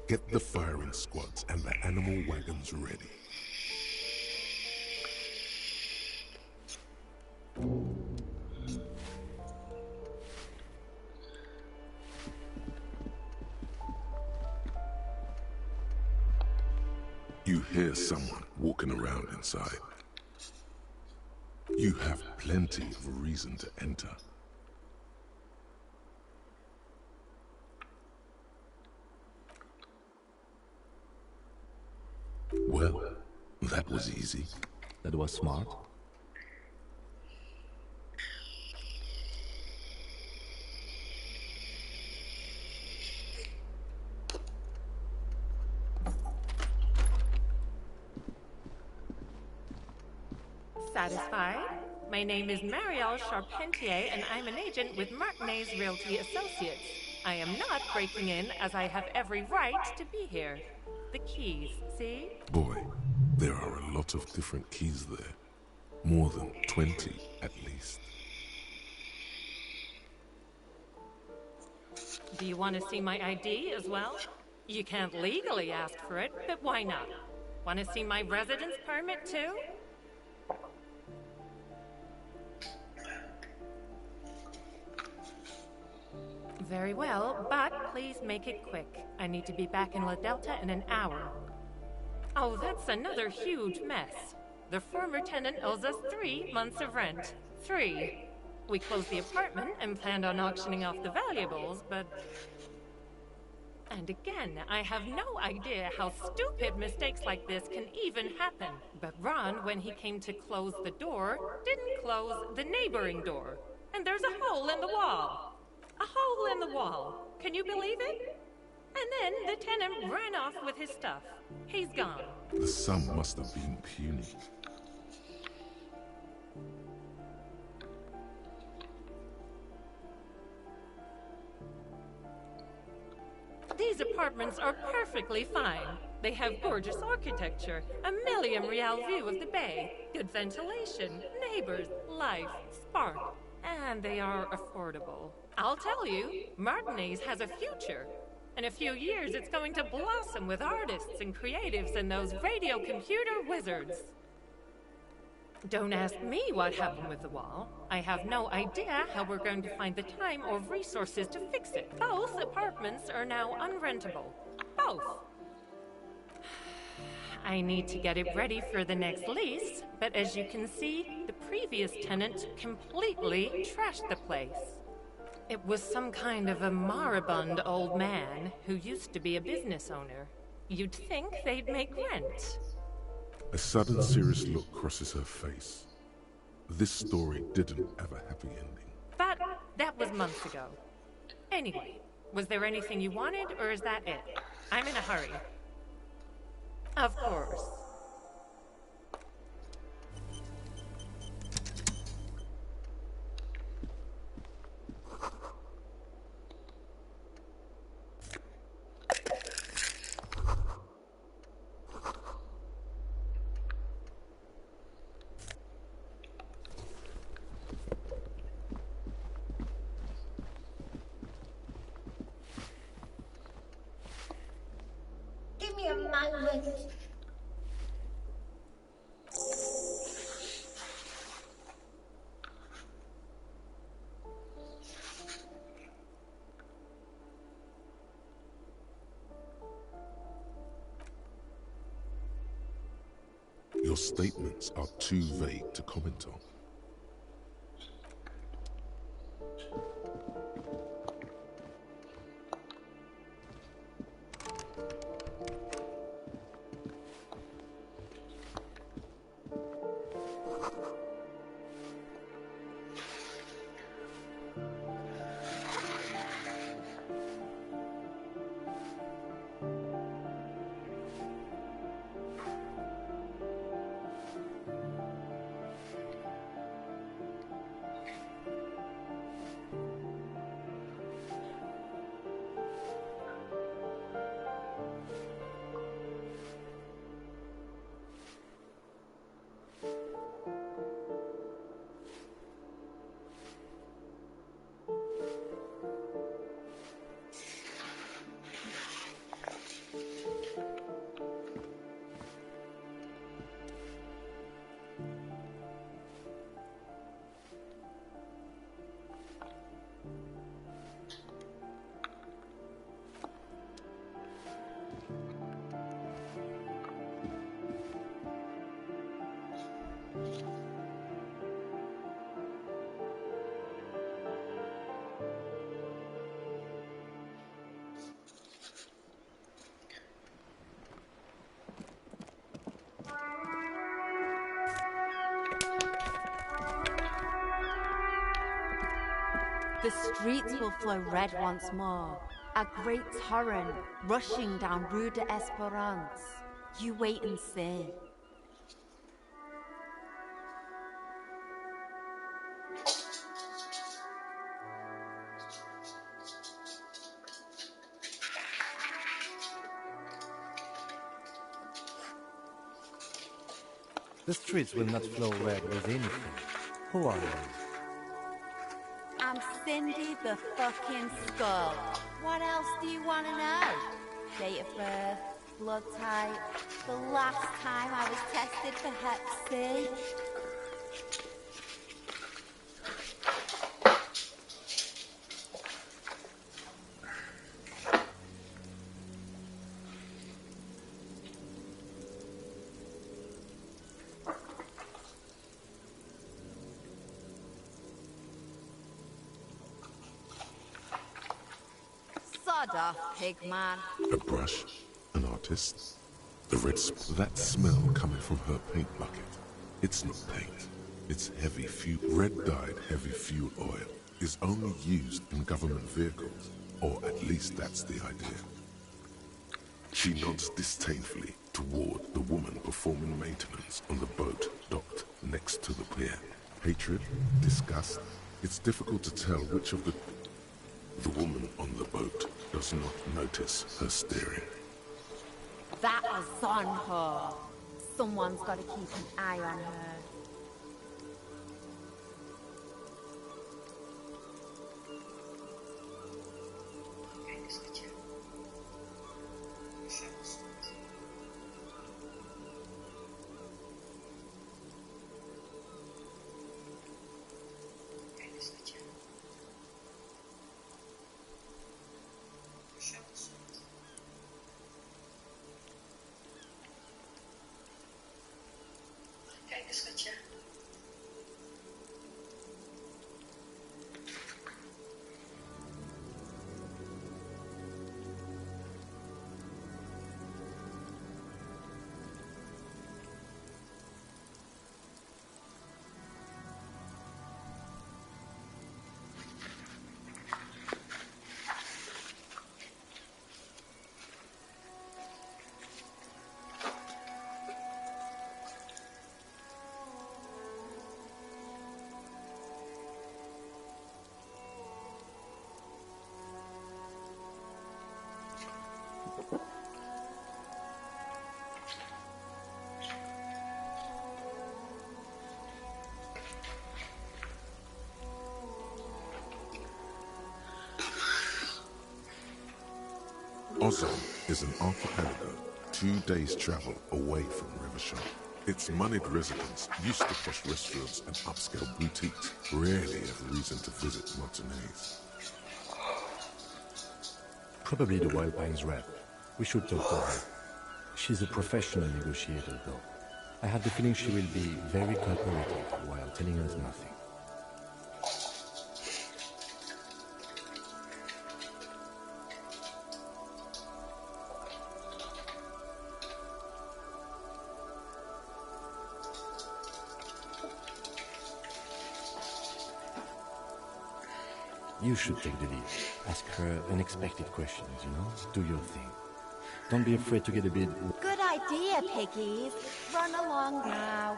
get the firing squads and the animal wagons ready. You hear someone walking around inside. You have plenty of reason to enter. Well, that was easy. That was smart. Satisfied? My name is Marielle Charpentier, and I'm an agent with Martinez Realty Associates. I am not breaking in, as I have every right to be here. The keys, see? Boy, there are a lot of different keys there. More than 20, at least. Do you want to see my ID as well? You can't legally ask for it, but why not? Want to see my residence permit too? Very well, but please make it quick. I need to be back in La Delta in an hour. Oh, that's another huge mess. The former tenant owes us 3 months of rent. 3. We closed the apartment and planned on auctioning off the valuables, but... And again, I have no idea how stupid mistakes like this can even happen. But Ron, when he came to close the door, didn't close the neighboring door. And there's a hole in the wall. A hole in the wall. Can you believe it? And then the tenant ran off with his stuff. He's gone. The sum must have been puny. These apartments are perfectly fine. They have gorgeous architecture, a million real view of the bay, good ventilation, neighbors, life, spark, and they are affordable. I'll tell you, Martinez has a future. In a few years, it's going to blossom with artists and creatives and those radio computer wizards. Don't ask me what happened with the wall. I have no idea how we're going to find the time or resources to fix it. Both apartments are now unrentable. Both. I need to get it ready for the next lease, but as you can see, the previous tenant completely trashed the place. It was some kind of a moribund old man who used to be a business owner. You'd think they'd make rent. A sudden serious look crosses her face. This story didn't have a happy ending. But that was months ago. Anyway, was there anything you wanted, or is that it? I'm in a hurry. Of course. me a moment. Your statements are too vague to comment on. The streets will flow red once more, a great torrent rushing down Rue d'Esperance. You wait and see. The streets will not flow red with anything. Who are you? I'm Cindy the fucking Skull. What else do you want to know? Date of birth, blood type, the last time I was tested for Hep C. Sod off, pigman. A brush, an artist. The that smell coming from her paint bucket. It's not paint. It's heavy fuel. Red-dyed heavy fuel oil is only used in government vehicles, or at least that's the idea. She nods disdainfully toward the woman performing maintenance on the boat docked next to the pier. Hatred, disgust. It's difficult to tell which of the woman on the boat does not notice her staring. That was on her. Someone's got to keep an eye on her. Ozon is an archipelago 2 days' travel away from Rivershore. Its moneyed residents, used to posh restaurants and upscale boutiques, rarely have reason to visit Martinez. Probably the Wild Pines rep. We should talk to her. She's a professional negotiator, though. I have the feeling she will be very cooperative while telling us nothing. You should take the lead. Ask her unexpected questions, you know? Do your thing. Don't be afraid to get a bit... Good idea, piggies. Run along now.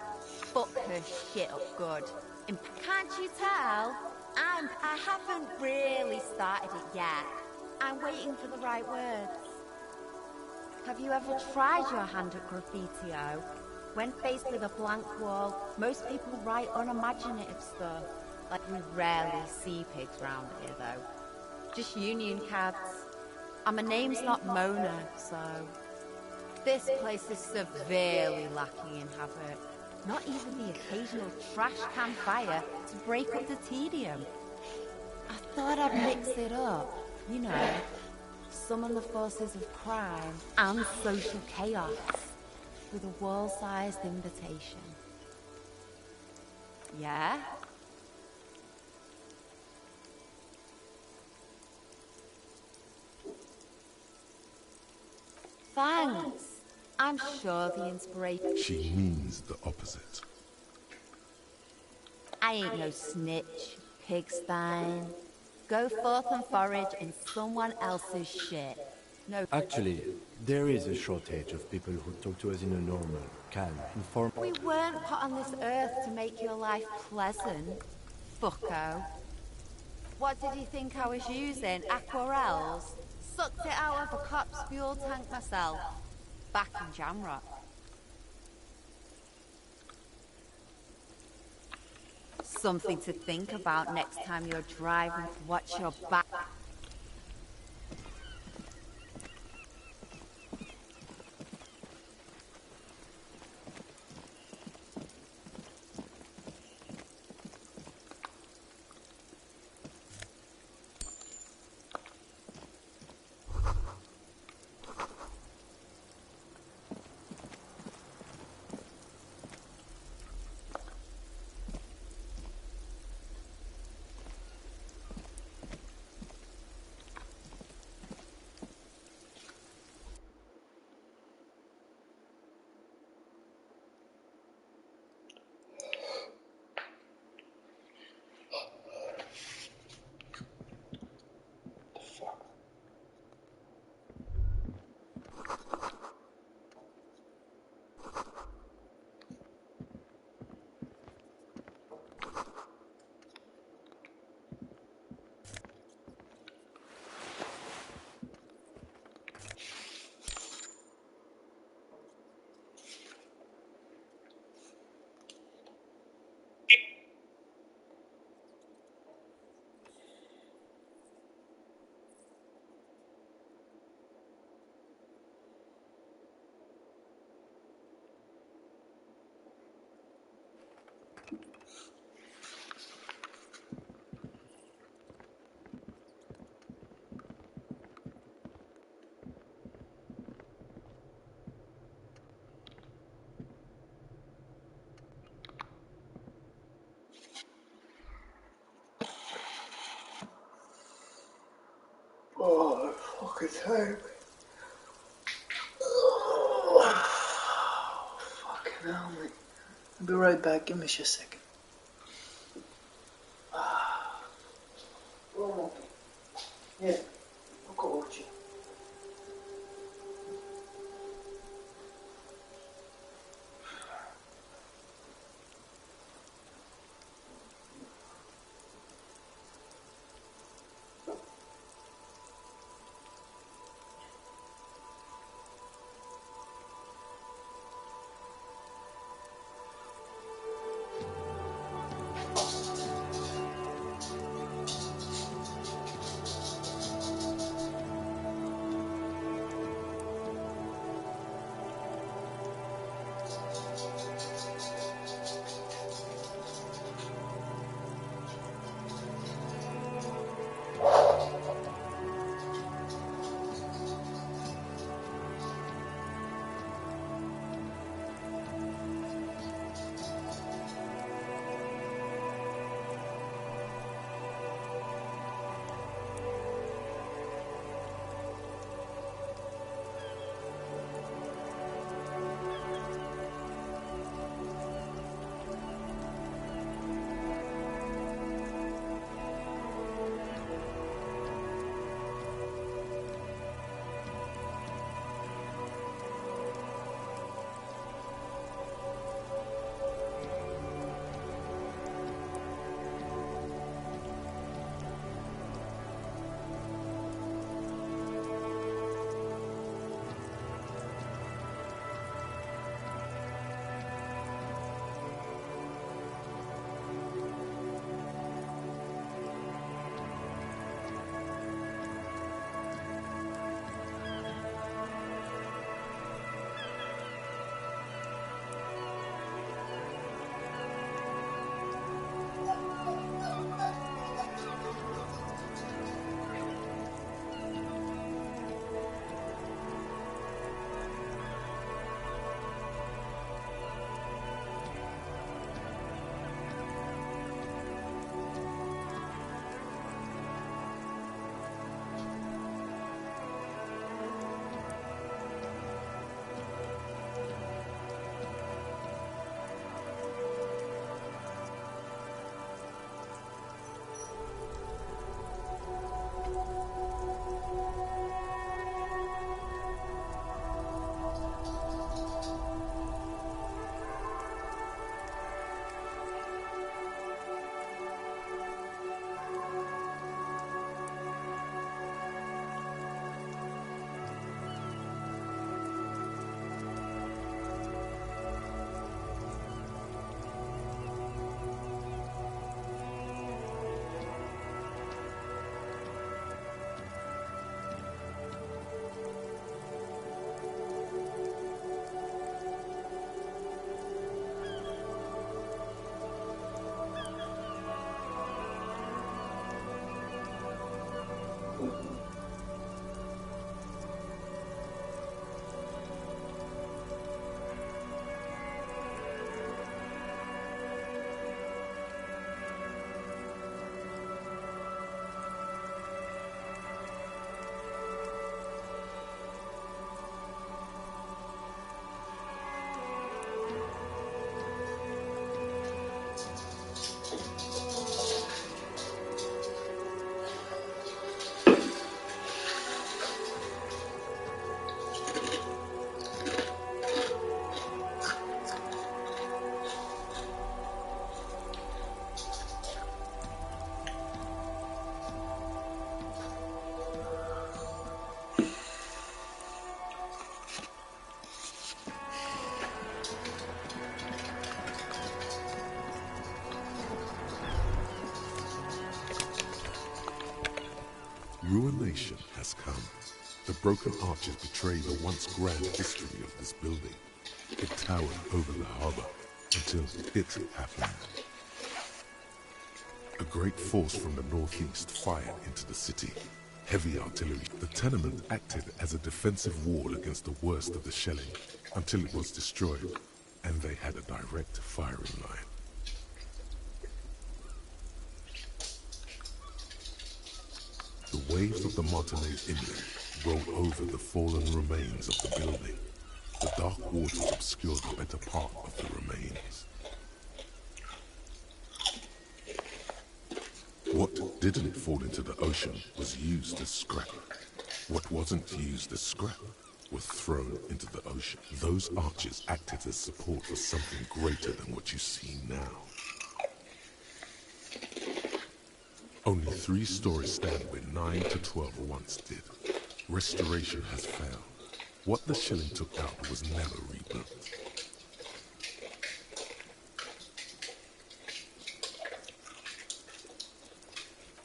Fuck her shit up good. And can't you tell? I haven't really started it yet. I'm waiting for the right words. Have you ever tried your hand at graffiti-o? When faced with a blank wall, most people write unimaginative stuff. Like we rarely see pigs round here, though. Just union cabs. And my name's not Mona, so... This place is severely lacking in havoc. Not even the occasional trash can fire to break up the tedium. I thought I'd mix it up, you know. Summon the forces of crime and social chaos with a wall-sized invitation. Yeah? Thanks. I'm sure the inspiration... She means the opposite. I ain't no snitch, pigstein. Go forth and forage in someone else's shit. No... Actually, there is a shortage of people who talk to us in a normal, calm, informed... We weren't put on this earth to make your life pleasant, fucko. What did you think I was using? Aquarels? Sucked it out of a cop's fuel tank myself. Back in Jamrock. Something to think about next time you're driving. Watch your back. Oh, I'm fucking tired. Oh, fucking hell, mate. I'll be right back. Give me just a second. Oh, yeah, I'll go with you. Ruination has come. The broken arches betray the once grand history of this building. It towered over the harbor until it happened. A great force from the northeast fired into the city. Heavy artillery. The tenement acted as a defensive wall against the worst of the shelling until it was destroyed, and they had a direct firing line. The waves of the Martinez Inlet rolled over the fallen remains of the building. The dark waters obscured the better part of the remains. What didn't fall into the ocean was used as scrap. What wasn't used as scrap was thrown into the ocean. Those arches acted as support for something greater than what you see now. Only 3 stories stand where 9 to 12 once did. Restoration has failed. What the shelling took out was never rebuilt.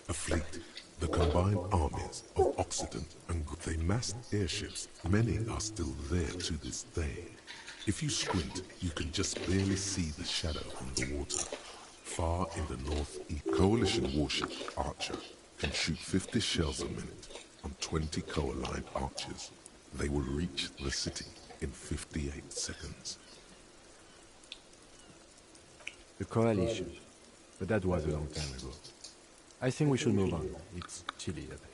A fleet, the combined armies of Occident and they massed airships. Many are still there to this day. If you squint, you can just barely see the shadow on the water. Far in the northeast, Coalition warship Archer can shoot 50 shells a minute on 20 co-aligned archers. They will reach the city in 58 seconds. The Coalition. But that was a long time ago. I think we should move on. It's chilly up here.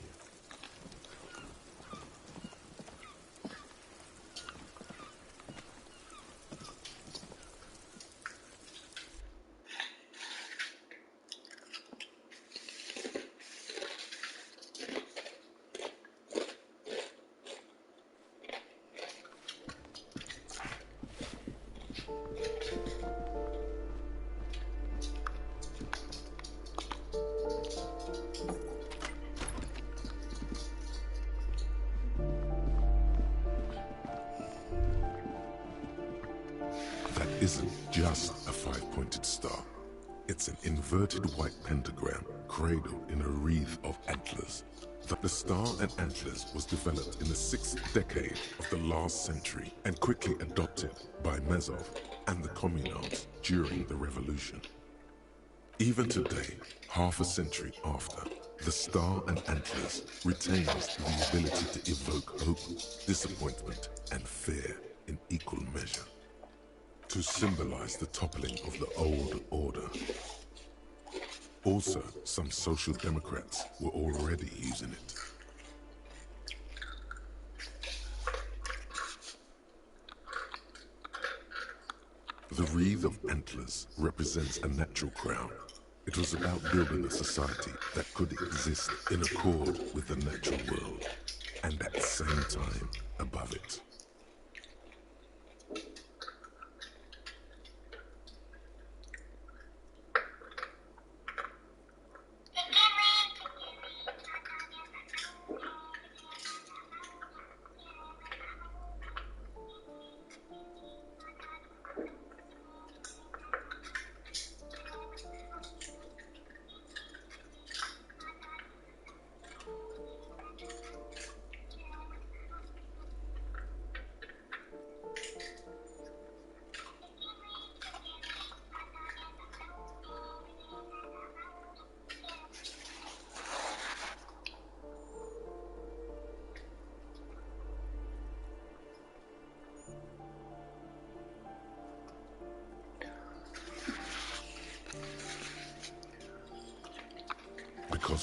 Isn't just a 5-pointed star. It's an inverted white pentagram cradled in a wreath of antlers. The star and antlers was developed in the 6th decade of the last century and quickly adopted by Mezov and the communards during the revolution. Even today, half a century after, the star and antlers retains the ability to evoke hope, disappointment, and fear in equal measure, to symbolize the toppling of the old order. Also, some social democrats were already using it. The wreath of antlers represents a natural crown. It was about building a society that could exist in accord with the natural world, and at the same time above it.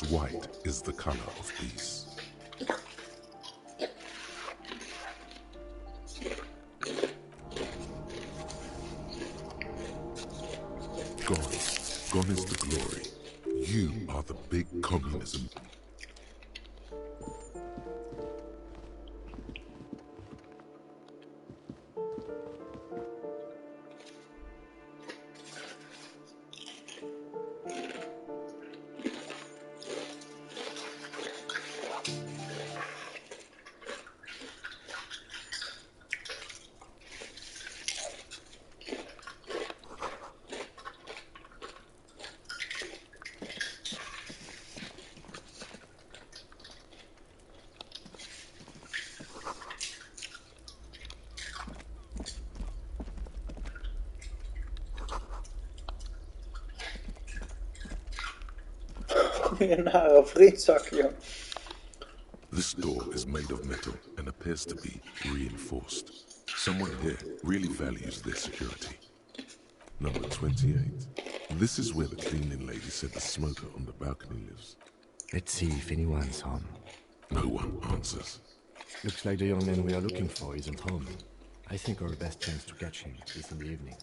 because white is the color of peace. Gone is the glory. You are the big communism. Nare vriendzak, joh. This door is made of metal and appears to be reinforced. Someone here really values their security. Number 28. This is where the cleaning lady said the smoker on the balcony lives. Let's see if anyone's home. No one answers. Looks like the young man we are looking for isn't home. I think our best chance to catch him is in the evening.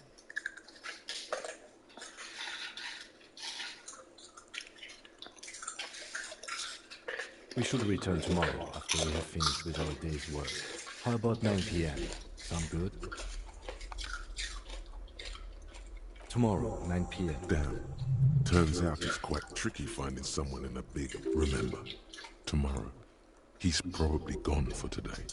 We should return tomorrow after we have finished with our day's work. How about 9 p.m.? Sound good? Tomorrow, 9 p.m. Damn. Turns out it's quite tricky finding someone in a big... Remember, tomorrow, he's probably gone for today.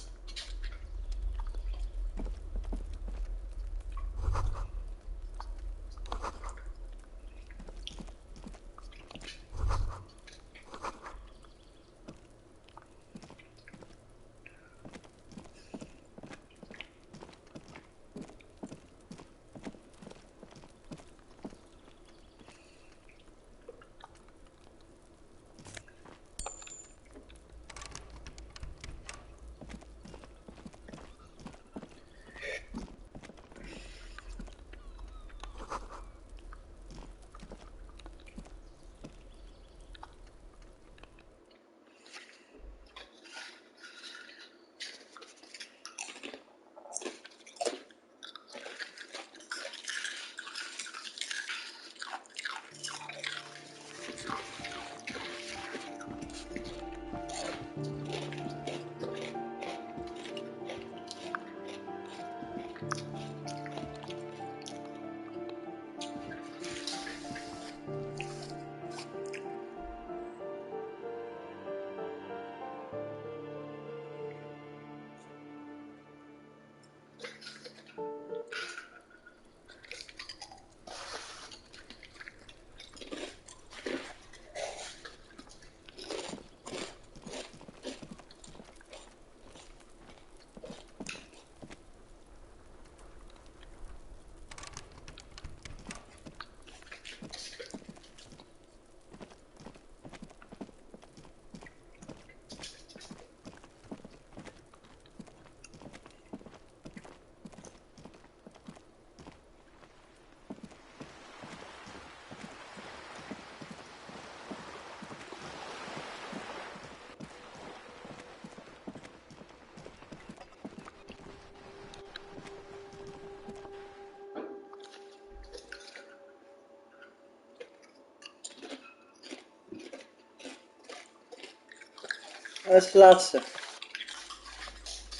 Dat is de laatste.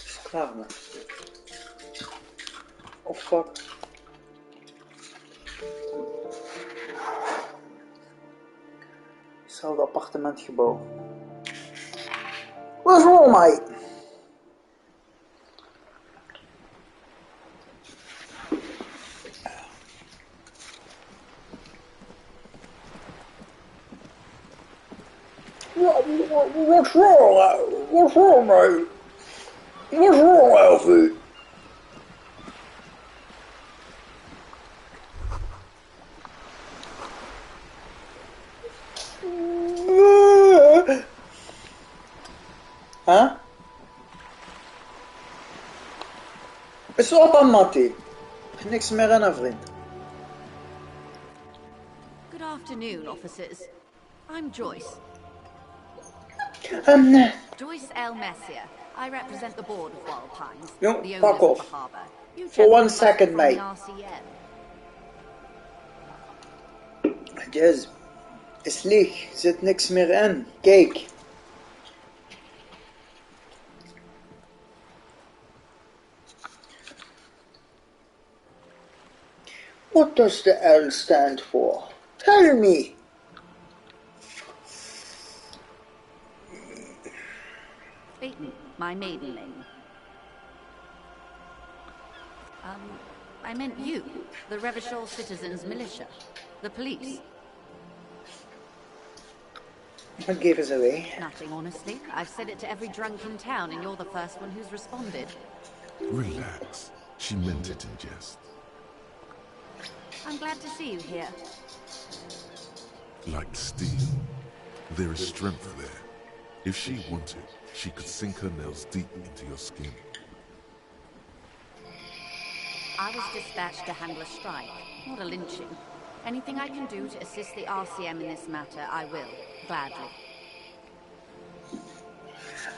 Is klaar, man. Oh fuck. Hetzelfde appartementgebouw. Wat is wrong, mate? What's wrong? What's wrong, mate? What's wrong, Alfie? Huh? Stop aan, Mattie. Niks meer aan, vriend. Good afternoon, officers. I'm Joyce. Joyce L. Messier. I represent the board of Wild Pines, No, the fuck owners of the off. harbour. You For 1 gentlemen must be second, from mate. the RCM. Jez, is leeg. Zit niks meer in. Kijk. What does the L stand for? Tell me. Peyton, my maiden name. I meant you, the Revachol Citizens Militia, the police. What gave us away? Nothing, honestly. I've said it to every drunk in town, and you're the first one who's responded. Relax. She meant it in jest. I'm glad to see you here. Like steel, there is strength there. If she wanted, she could sink her nails deep into your skin. I was dispatched to handle a strike, not a lynching. Anything I can do to assist the RCM in this matter, I will, gladly.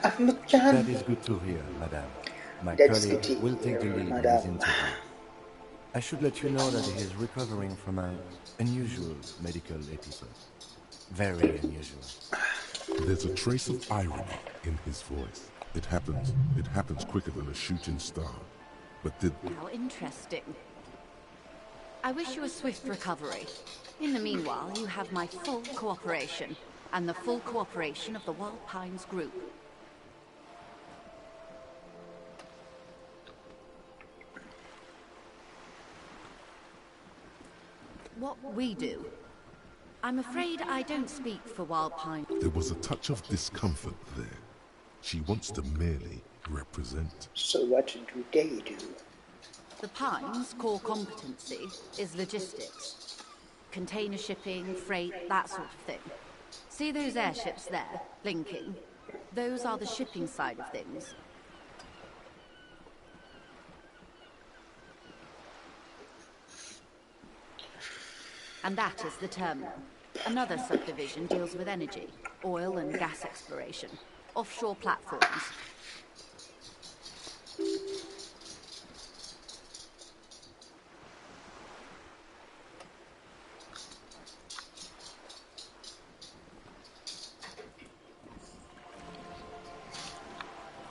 That is good to hear, madame. My colleague will take the lead in this interview. I should let you know that he is recovering from an unusual medical episode. Very unusual. There's a trace of irony in his voice. It happens quicker than a shooting star. But did... How interesting. I wish you a swift recovery. In the meanwhile, you have my full cooperation, and the full cooperation of the Wild Pines group. What we do. I'm afraid I don't speak for Wild Pines. There was a touch of discomfort there. She wants to merely represent. So what do they do? The Pines' core competency is logistics. Container shipping, freight, that sort of thing. See those airships there, blinking? Those are the shipping side of things. And that is the terminal. Another subdivision deals with energy, oil and gas exploration, offshore platforms.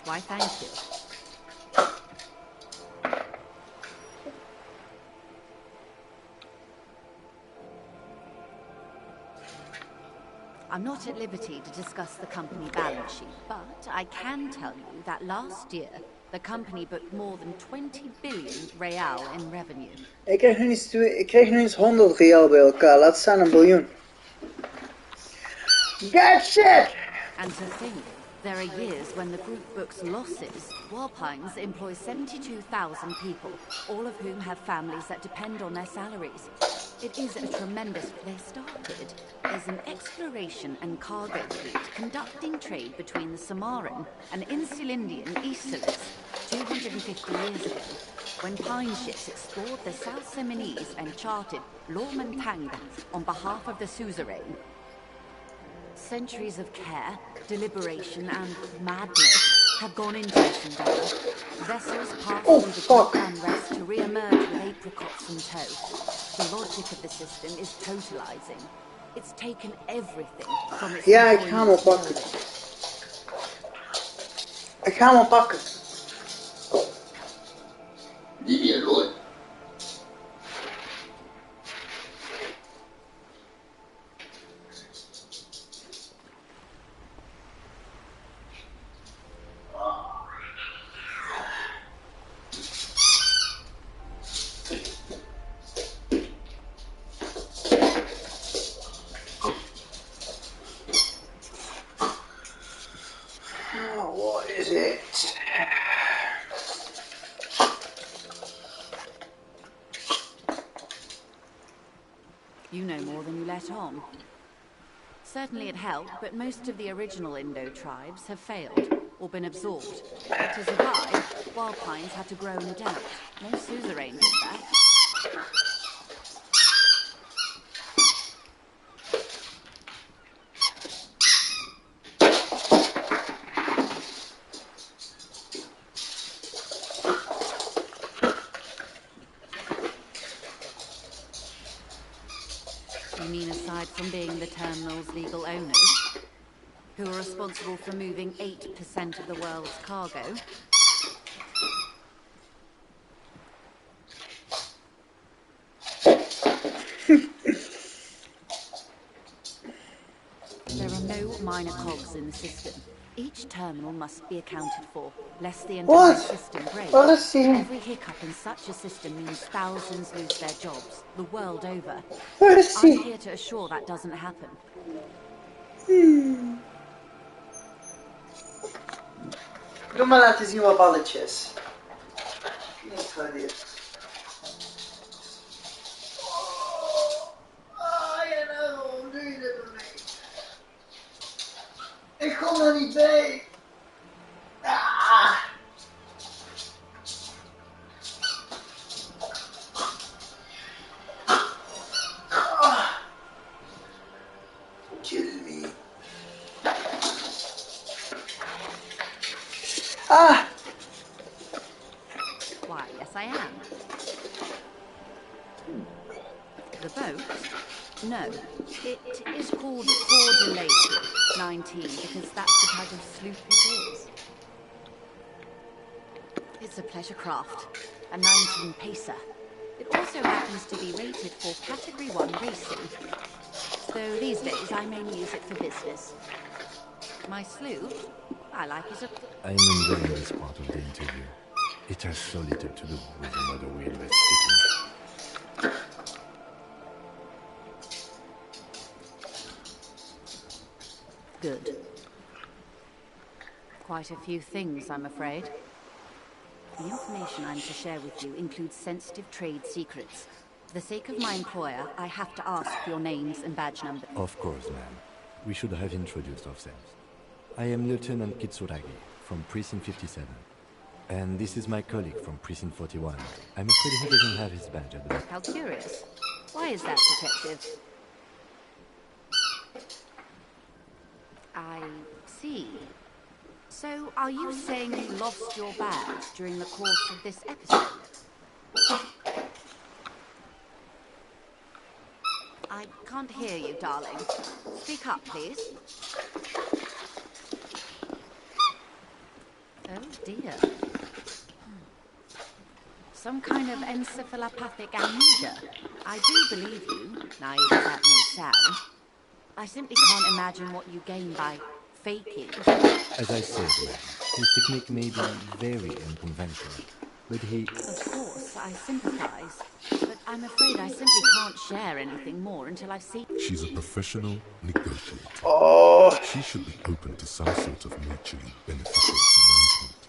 Why, thank you. I'm not at liberty to discuss the company balance sheet, but I can tell you that last year, the company booked more than 20 billion real in revenue. Ik krijg nu eens 100 real bij elkaar. Laat staan een biljoen. Get shit! And to think, there are years when the group books losses. Wild Pines employs 72,000 people, all of whom have families that depend on their salaries. It is a tremendous... They started as an exploration and cargo fleet conducting trade between the Samaran and Insulindian Isolas 250 years ago, when Pine ships explored the South Seminese and charted Lormentanga on behalf of the suzerain. Centuries of care, deliberation, and madness have gone into this endeavor. Vessels pass through the great unrest to re-emerge with apricots in tow. The logic of the system is totalizing. It's taken everything from its Ja, ik ga hem oppakken. Ik ga hem oppakken. Niet meer hoor. What is it? You know more than you let on. Certainly it helped, but most of the original Indo tribes have failed, or been absorbed. To survive, Wild Pines had to grow and adapt. No suzerain did that. terminal's legal owners, who are responsible for moving 8% of the world's cargo. There are no minor cogs in the system. Each terminal must be accounted for, lest the entire system breaks. Well, let's see. Every hiccup in such a system means thousands lose their jobs, the world over. Let's see. I'm here to assure that doesn't happen. Dumala ty z nią obalicies. Nie chodzi. Ik kom er niet bij. Kill me. Why, yes I am. The boat? No. It is called Elysium 19 because that's the type of sloop it is. It's a pleasure craft, a 19 pacer. It also happens to be rated for Category 1 racing. So these days I mainly use it for business. My sloop, I like it a... I am enjoying this part of the interview. It has so little to do with the murder we investigating. Good. Quite a few things, I'm afraid. The information I'm to share with you includes sensitive trade secrets. For the sake of my employer, I have to ask for your names and badge numbers. Of course, ma'am. We should have introduced ourselves. I am Lieutenant Kitsuragi, from Precinct 57. And this is my colleague from Precinct 41. I'm afraid he doesn't have his badge at the moment. How curious. Why is that, Detective? I see. So, are you saying you lost your badge during the course of this episode? I can't hear you, darling. Speak up, please. Oh, dear. Some kind of encephalopathic amnesia. I do believe you, naive as that may sound. I simply can't imagine what you gain by faking. As I said, ma'am, his technique may be very unconventional, but he... Of course, I sympathize. But I'm afraid I simply can't share anything more until I've seen... She's a professional negotiator. Oh. She should be open to some sort of mutually beneficial arrangement.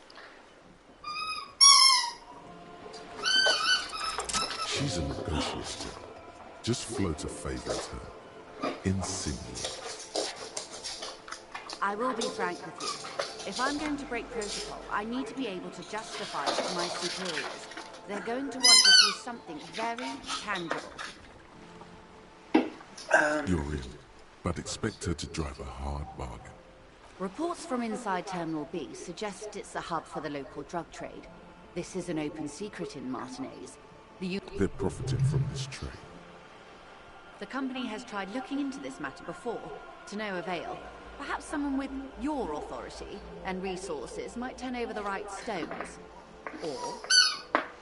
She's a negotiator. Just float a favor at her. Insinuate. I will be frank with you. If I'm going to break protocol, I need to be able to justify it to my superiors. They're going to want to see something very tangible. You're in, but expect her to drive a hard bargain. Reports from inside Terminal B suggest it's a hub for the local drug trade. This is an open secret in Martinez. They're profiting from this trade. The company has tried looking into this matter before, to no avail. Perhaps someone with your authority and resources might turn over the right stones. Or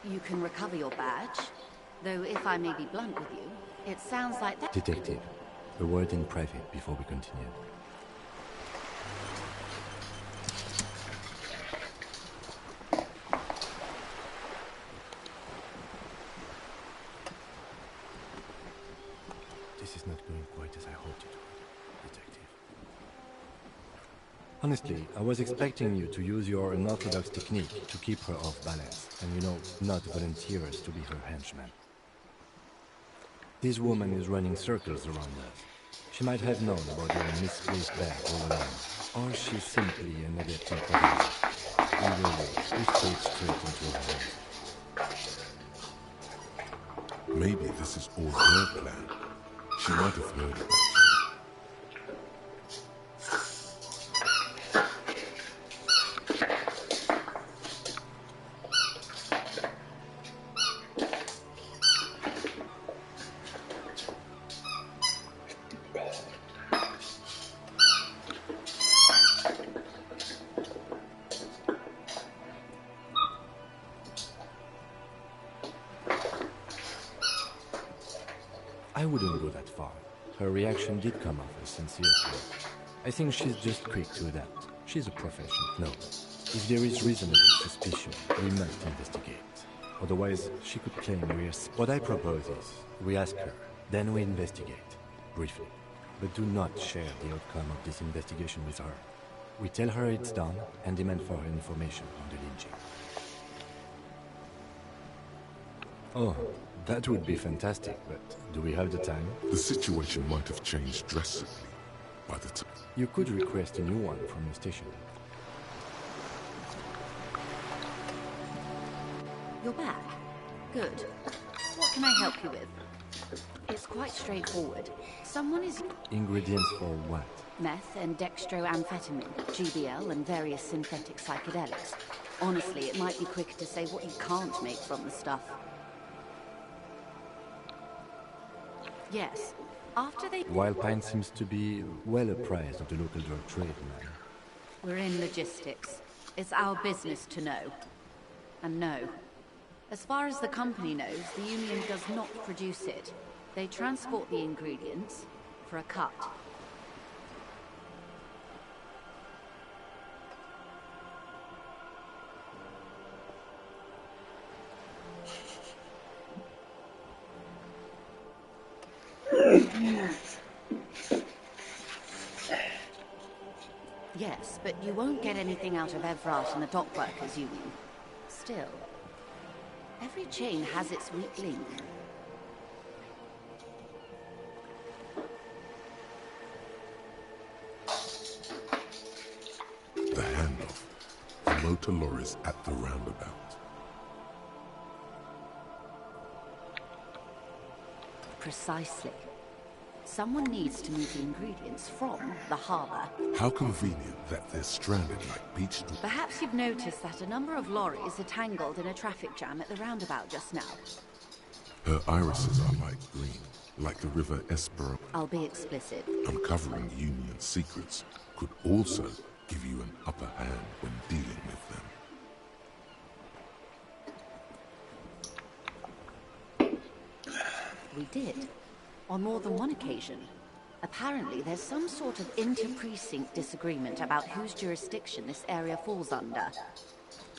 you can recover your badge. Though if I may be blunt with you, it sounds like that... Detective, a word in private before we continue. This is not going quite as I hoped it would, Detective. Honestly, I was expecting you to use your unorthodox technique to keep her off balance, and you know, not volunteer us to be her henchman. This woman is running circles around us. She might have known about your misplaced bag all along, or she's simply a negative person. Either way, we stayed straight into her hands. Maybe this is all her plan. She might have heard about you. far. Her reaction did come off as sincere. I think she's just quick to adapt. She's a professional. No. If there is reasonable suspicion, we must investigate. Otherwise, she could claim we are... What I propose is, we ask her, then we investigate. Briefly. But do not share the outcome of this investigation with her. We tell her it's done and demand for her information on the lynching. Oh, that would be fantastic, but do we have the time? The situation might have changed drastically by the time. You could request a new one from the station. You're back. Good. What can I help you with? It's quite straightforward. Someone is... Ingredients for what? Meth and dextroamphetamine, GBL and various synthetic psychedelics. Honestly, it might be quicker to say what you can't make from the stuff. Yes. After they... Wild Pine seems to be well apprised of the local drug trade, man. We're in logistics. It's our business to know. And no. As far as the company knows, the Union does not produce it. They transport the ingredients for a cut. Yes, but you won't get anything out of Everard and the Dockworkers Union. Still, every chain has its weak link. The handoff. The motor lorries at the roundabout. Precisely. Someone needs to move the ingredients from the harbour. How convenient that they're stranded like beached... Perhaps you've noticed that a number of lorries are tangled in a traffic jam at the roundabout just now. Her irises are light green, like the river Espero. I'll be explicit. Uncovering Union secrets could also give you an upper hand when dealing with them. We did. On more than one occasion. Apparently, there's some sort of inter-precinct disagreement about whose jurisdiction this area falls under.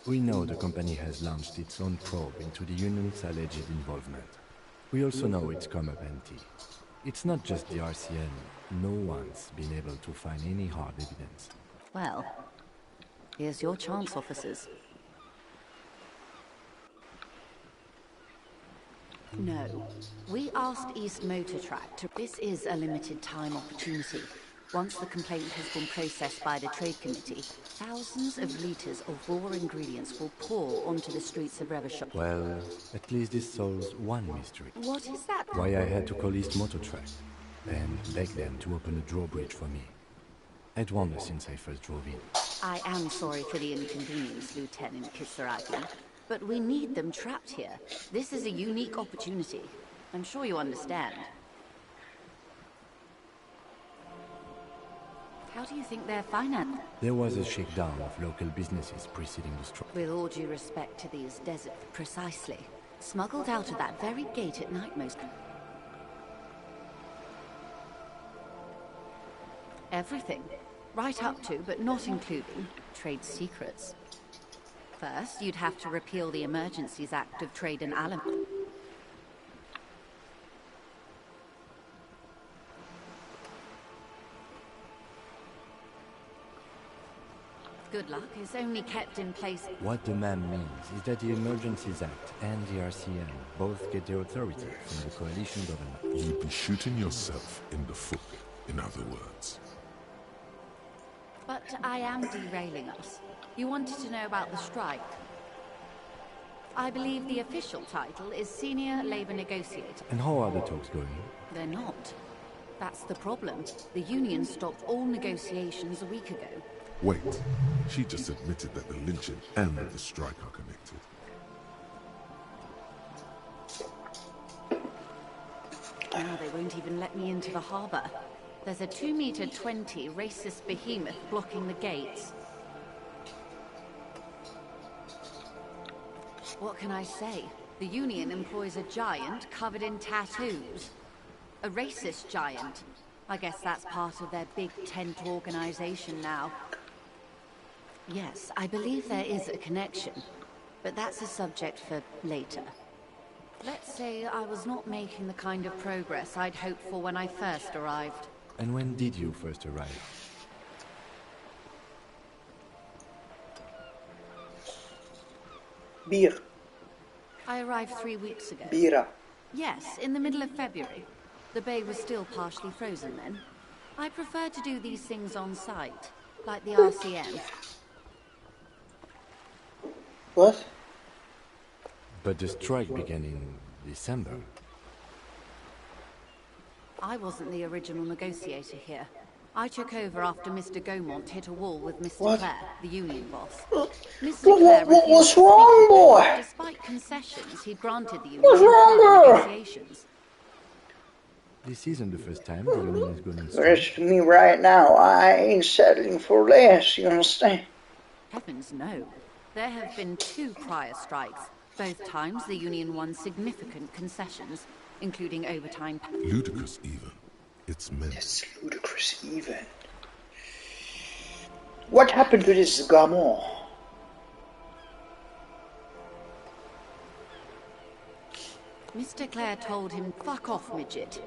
We know the company has launched its own probe into the Union's alleged involvement. We also know it's come up empty. It's not just the RCN. No one's been able to find any hard evidence. Well, here's your chance, officers. No. We asked East Motor Track to... This is a limited time opportunity. Once the complaint has been processed by the Trade Committee, thousands of litres of raw ingredients will pour onto the streets of Revachol. Well, at least this solves one mystery. What is that? Why I had to call East Motor Track and beg them to open a drawbridge for me. I'd wondered since I first drove in. I am sorry for the inconvenience, Lieutenant Kisaragi. But we need them trapped here. This is a unique opportunity. I'm sure you understand. How do you think they're financed? There was a shakedown of local businesses preceding the strike. With all due respect to these desert... Precisely. Smuggled out of that very gate at night most... Everything. Right up to, but not including, trade secrets. First, you'd have to repeal the Emergencies Act of Trade and Aliment. Good luck is only kept in place... What the man means is that the Emergencies Act and the RCN both get their authority from the coalition government. You'd be shooting yourself in the foot, in other words. But I am derailing us. You wanted to know about the strike. I believe the official title is Senior Labor Negotiator. And how are the talks going? They're not. That's the problem. The union stopped all negotiations a week ago. Wait, she just admitted that the lynching and the strike are connected. Oh, they won't even let me into the harbour. There's a 2-meter 20 racist behemoth blocking the gates. What can I say? The Union employs a giant covered in tattoos. A racist giant. I guess that's part of their big tent organization now. Yes, I believe there is a connection, but that's a subject for later. Let's say I was not making the kind of progress I'd hoped for when I first arrived. And when did you first arrive? Beer. I arrived 3 weeks ago. Bira. Yes, in the middle of February. The bay was still partially frozen then. I prefer to do these things on site, like the RCM. What? But the strike began in December. I wasn't the original negotiator here. I took over after Mr. Gaumont hit a wall with Mr. What? Clare, the union boss. What's wrong, boy? Despite concessions, he granted the union What's wrong, girl? negotiations. This isn't the first time the union has gone on strike. Rest me right now. I ain't settling for less, you understand? Heavens no. There have been 2 prior strikes. Both times the union won significant concessions, including overtime. Ludicrous even. It's meant. It's ludicrous even. What happened to this Gaumont? Mr. Clare told him, fuck off, midget.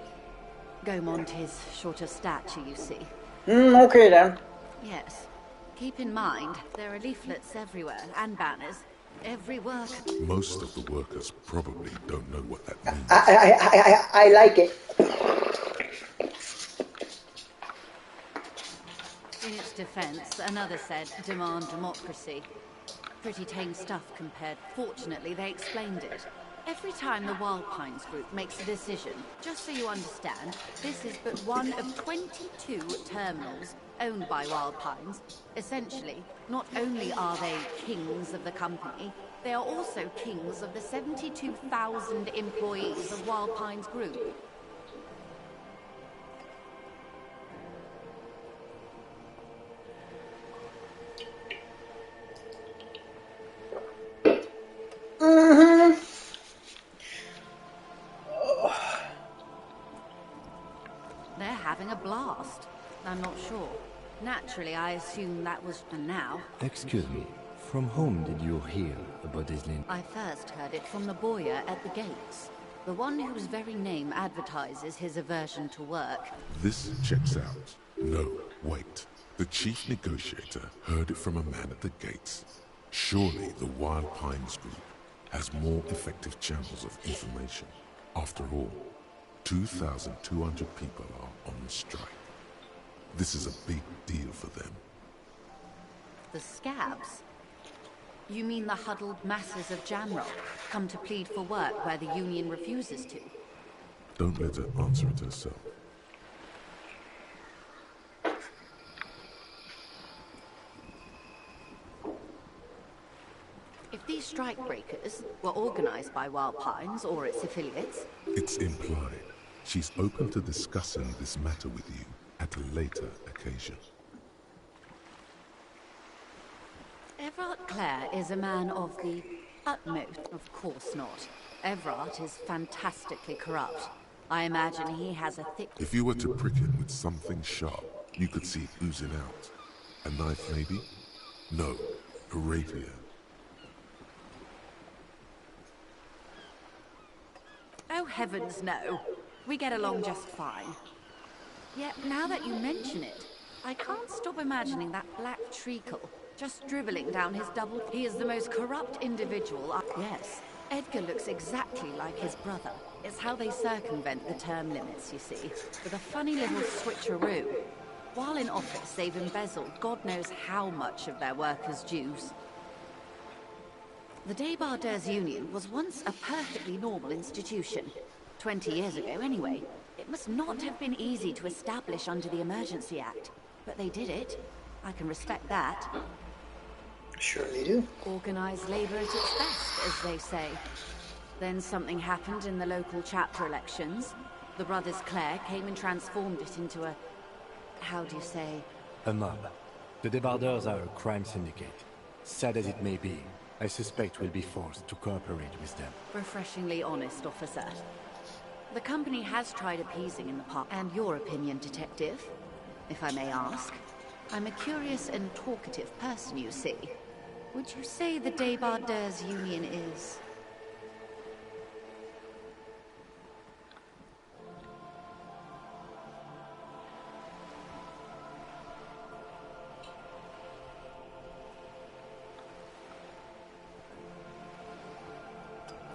Gaumont is short of stature, you see. Okay then. Yes. Keep in mind, there are leaflets everywhere, and banners. Every worker. Most of the workers probably don't know what that means. I like it. In its defense, another said, demand democracy. Pretty tame stuff compared. Fortunately, they explained it. Every time the Wild Pines group makes a decision, just so you understand, this is but one of 22 terminals owned by Wild Pines. Essentially, not only are they kings of the company, they are also kings of the 72,000 employees of Wild Pines group. They're having a blast. I'm not sure. Naturally, I assume that was for now. Excuse me, from whom did you hear about this land? I first heard it from the boyer at the gates. The one whose very name advertises his aversion to work. This checks out. No, wait. The chief negotiator heard it from a man at the gates. Surely the Wild Pines group has more effective channels of information. After all, 2,200 people are on strike. This is a big deal for them. The scabs? You mean the huddled masses of Jamrock come to plead for work where the union refuses to? Don't let her answer it herself. If these strikebreakers were organized by Wild Pines or its affiliates... It's implied. She's open to discussing this matter with you at a later occasion. Everard Clare is a man of the utmost. Of course not. Everard is fantastically corrupt. I imagine he has a thick... If you were to prick him with something sharp, you could see it oozing out. A knife, maybe? No, a rapier. Oh, heavens, no. We get along just fine. Yet, now that you mention it, I can't stop imagining that black treacle just dribbling down his double... He is the most corrupt individual Yes, Edgar looks exactly like his brother. It's how they circumvent the term limits, you see, with a funny little switcheroo. While in office, they've embezzled God knows how much of their workers' dues. The Débardeurs Union was once a perfectly normal institution. 20 years ago, anyway. It must not have been easy to establish under the Emergency Act. But they did it. I can respect that. Surely do. Organized labor at its best, as they say. Then something happened in the local chapter elections. The brothers Clare came and transformed it into a... how do you say? A mob. The Débardeurs are a crime syndicate. Sad as it may be, I suspect we'll be forced to cooperate with them. Refreshingly honest, officer. The company has tried appeasing in the past. And your opinion, Detective, if I may ask? I'm a curious and talkative person, you see. Would you say the Débardeurs Union is...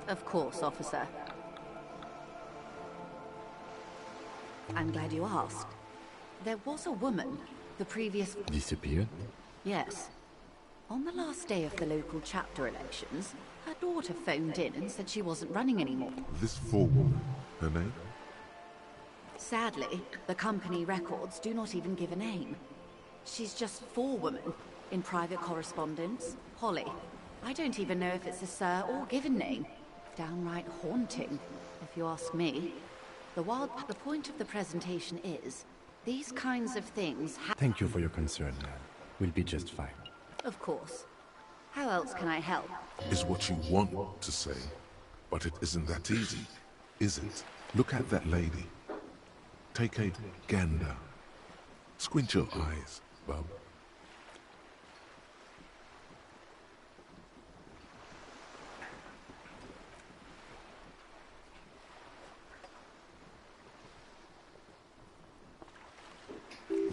Of course, officer. I'm glad you asked. There was a woman, the previous... Disappeared? Yes. On the last day of the local chapter elections, her daughter phoned in and said she wasn't running anymore. This forewoman, her name? Sadly, the company records do not even give a name. She's just forewoman in private correspondence, Holly. I don't even know if it's a sir or given name. Downright haunting, if you ask me. The point of the presentation is, these kinds of things Thank you for your concern, ma'am. We'll be just fine. Of course. How else can I help? Is what you want to say, but it isn't that easy, is it? Look at that lady. Take a gander. Squint your eyes, bub.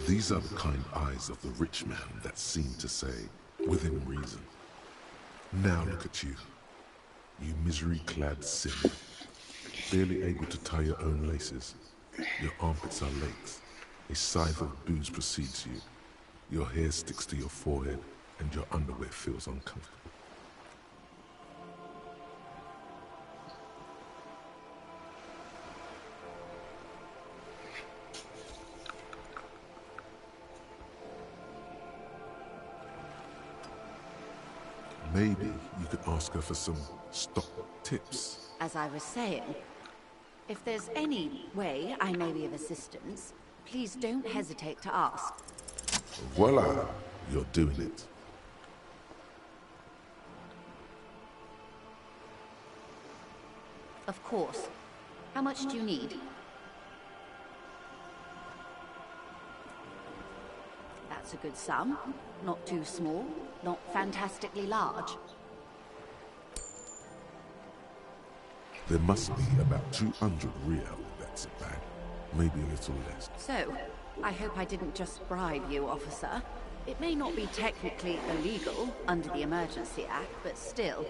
These are the kind eyes of the rich man that seem to say, within reason. Now look at you, you misery-clad sinner, barely able to tie your own laces. Your armpits are lakes. A scythe of booze precedes you. Your hair sticks to your forehead, and your underwear feels uncomfortable. Maybe you could ask her for some stock tips. As I was saying, if there's any way I may be of assistance, please don't hesitate to ask. Voila, you're doing it. Of course. How much do you need? That's a good sum. Not too small, not fantastically large. There must be about 200 real in that bag. Maybe a little less. So, I hope I didn't just bribe you, officer. It may not be technically illegal under the Emergency Act, but still.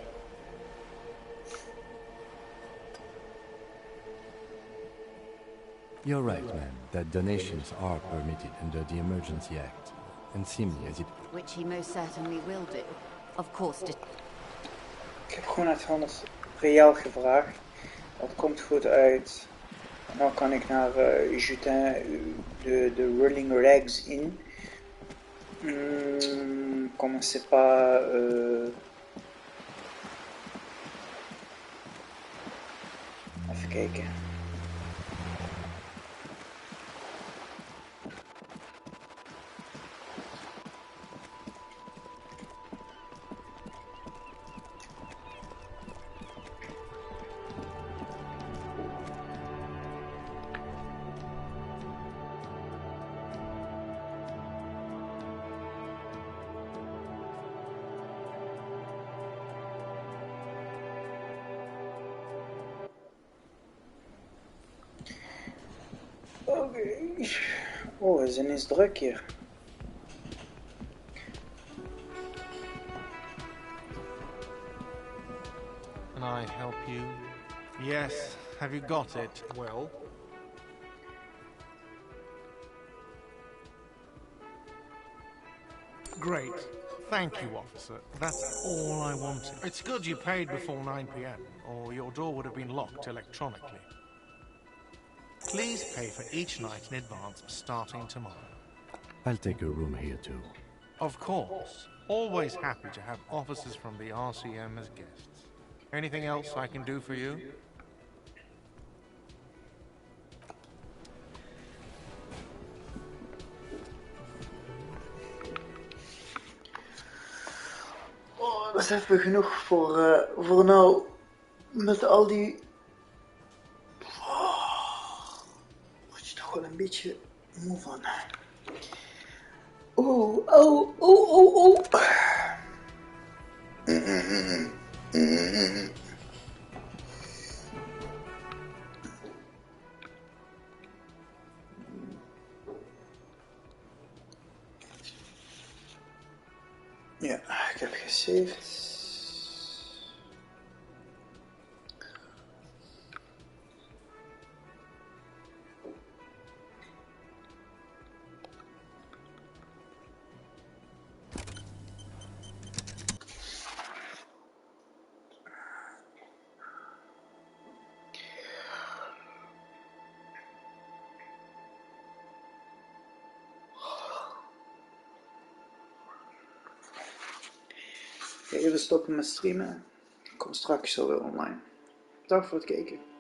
You're right, ma'am, that donations are permitted under the Emergency Act. And seemingly as it... Which he most certainly will do. Of course, Ik heb gewoon uit 100 real gevraagd. Dat komt goed uit. En dan kan ik naar Jutin de Rolling Rags in. Commencez pas... Even kijken. Oké. Oh, het is ineens druk hier. Can I help you? Yes. Have you got it? Well. Great. Thank you, officer. That's all I wanted. It's good you paid before 9 p.m., or your door would have been locked electronically. Please pay for each night in advance starting tomorrow. I'll take a room here too. Of course. Always happy to have officers from the RCM as guests. Anything else I can do for you? Oh, dat hebben we genoeg voor nou. Met al die... Oh. een beetje moe van. Oh. Ja, ik heb gesaved. Even stoppen met streamen. Ik kom straks zo weer online. Bedankt voor het kijken.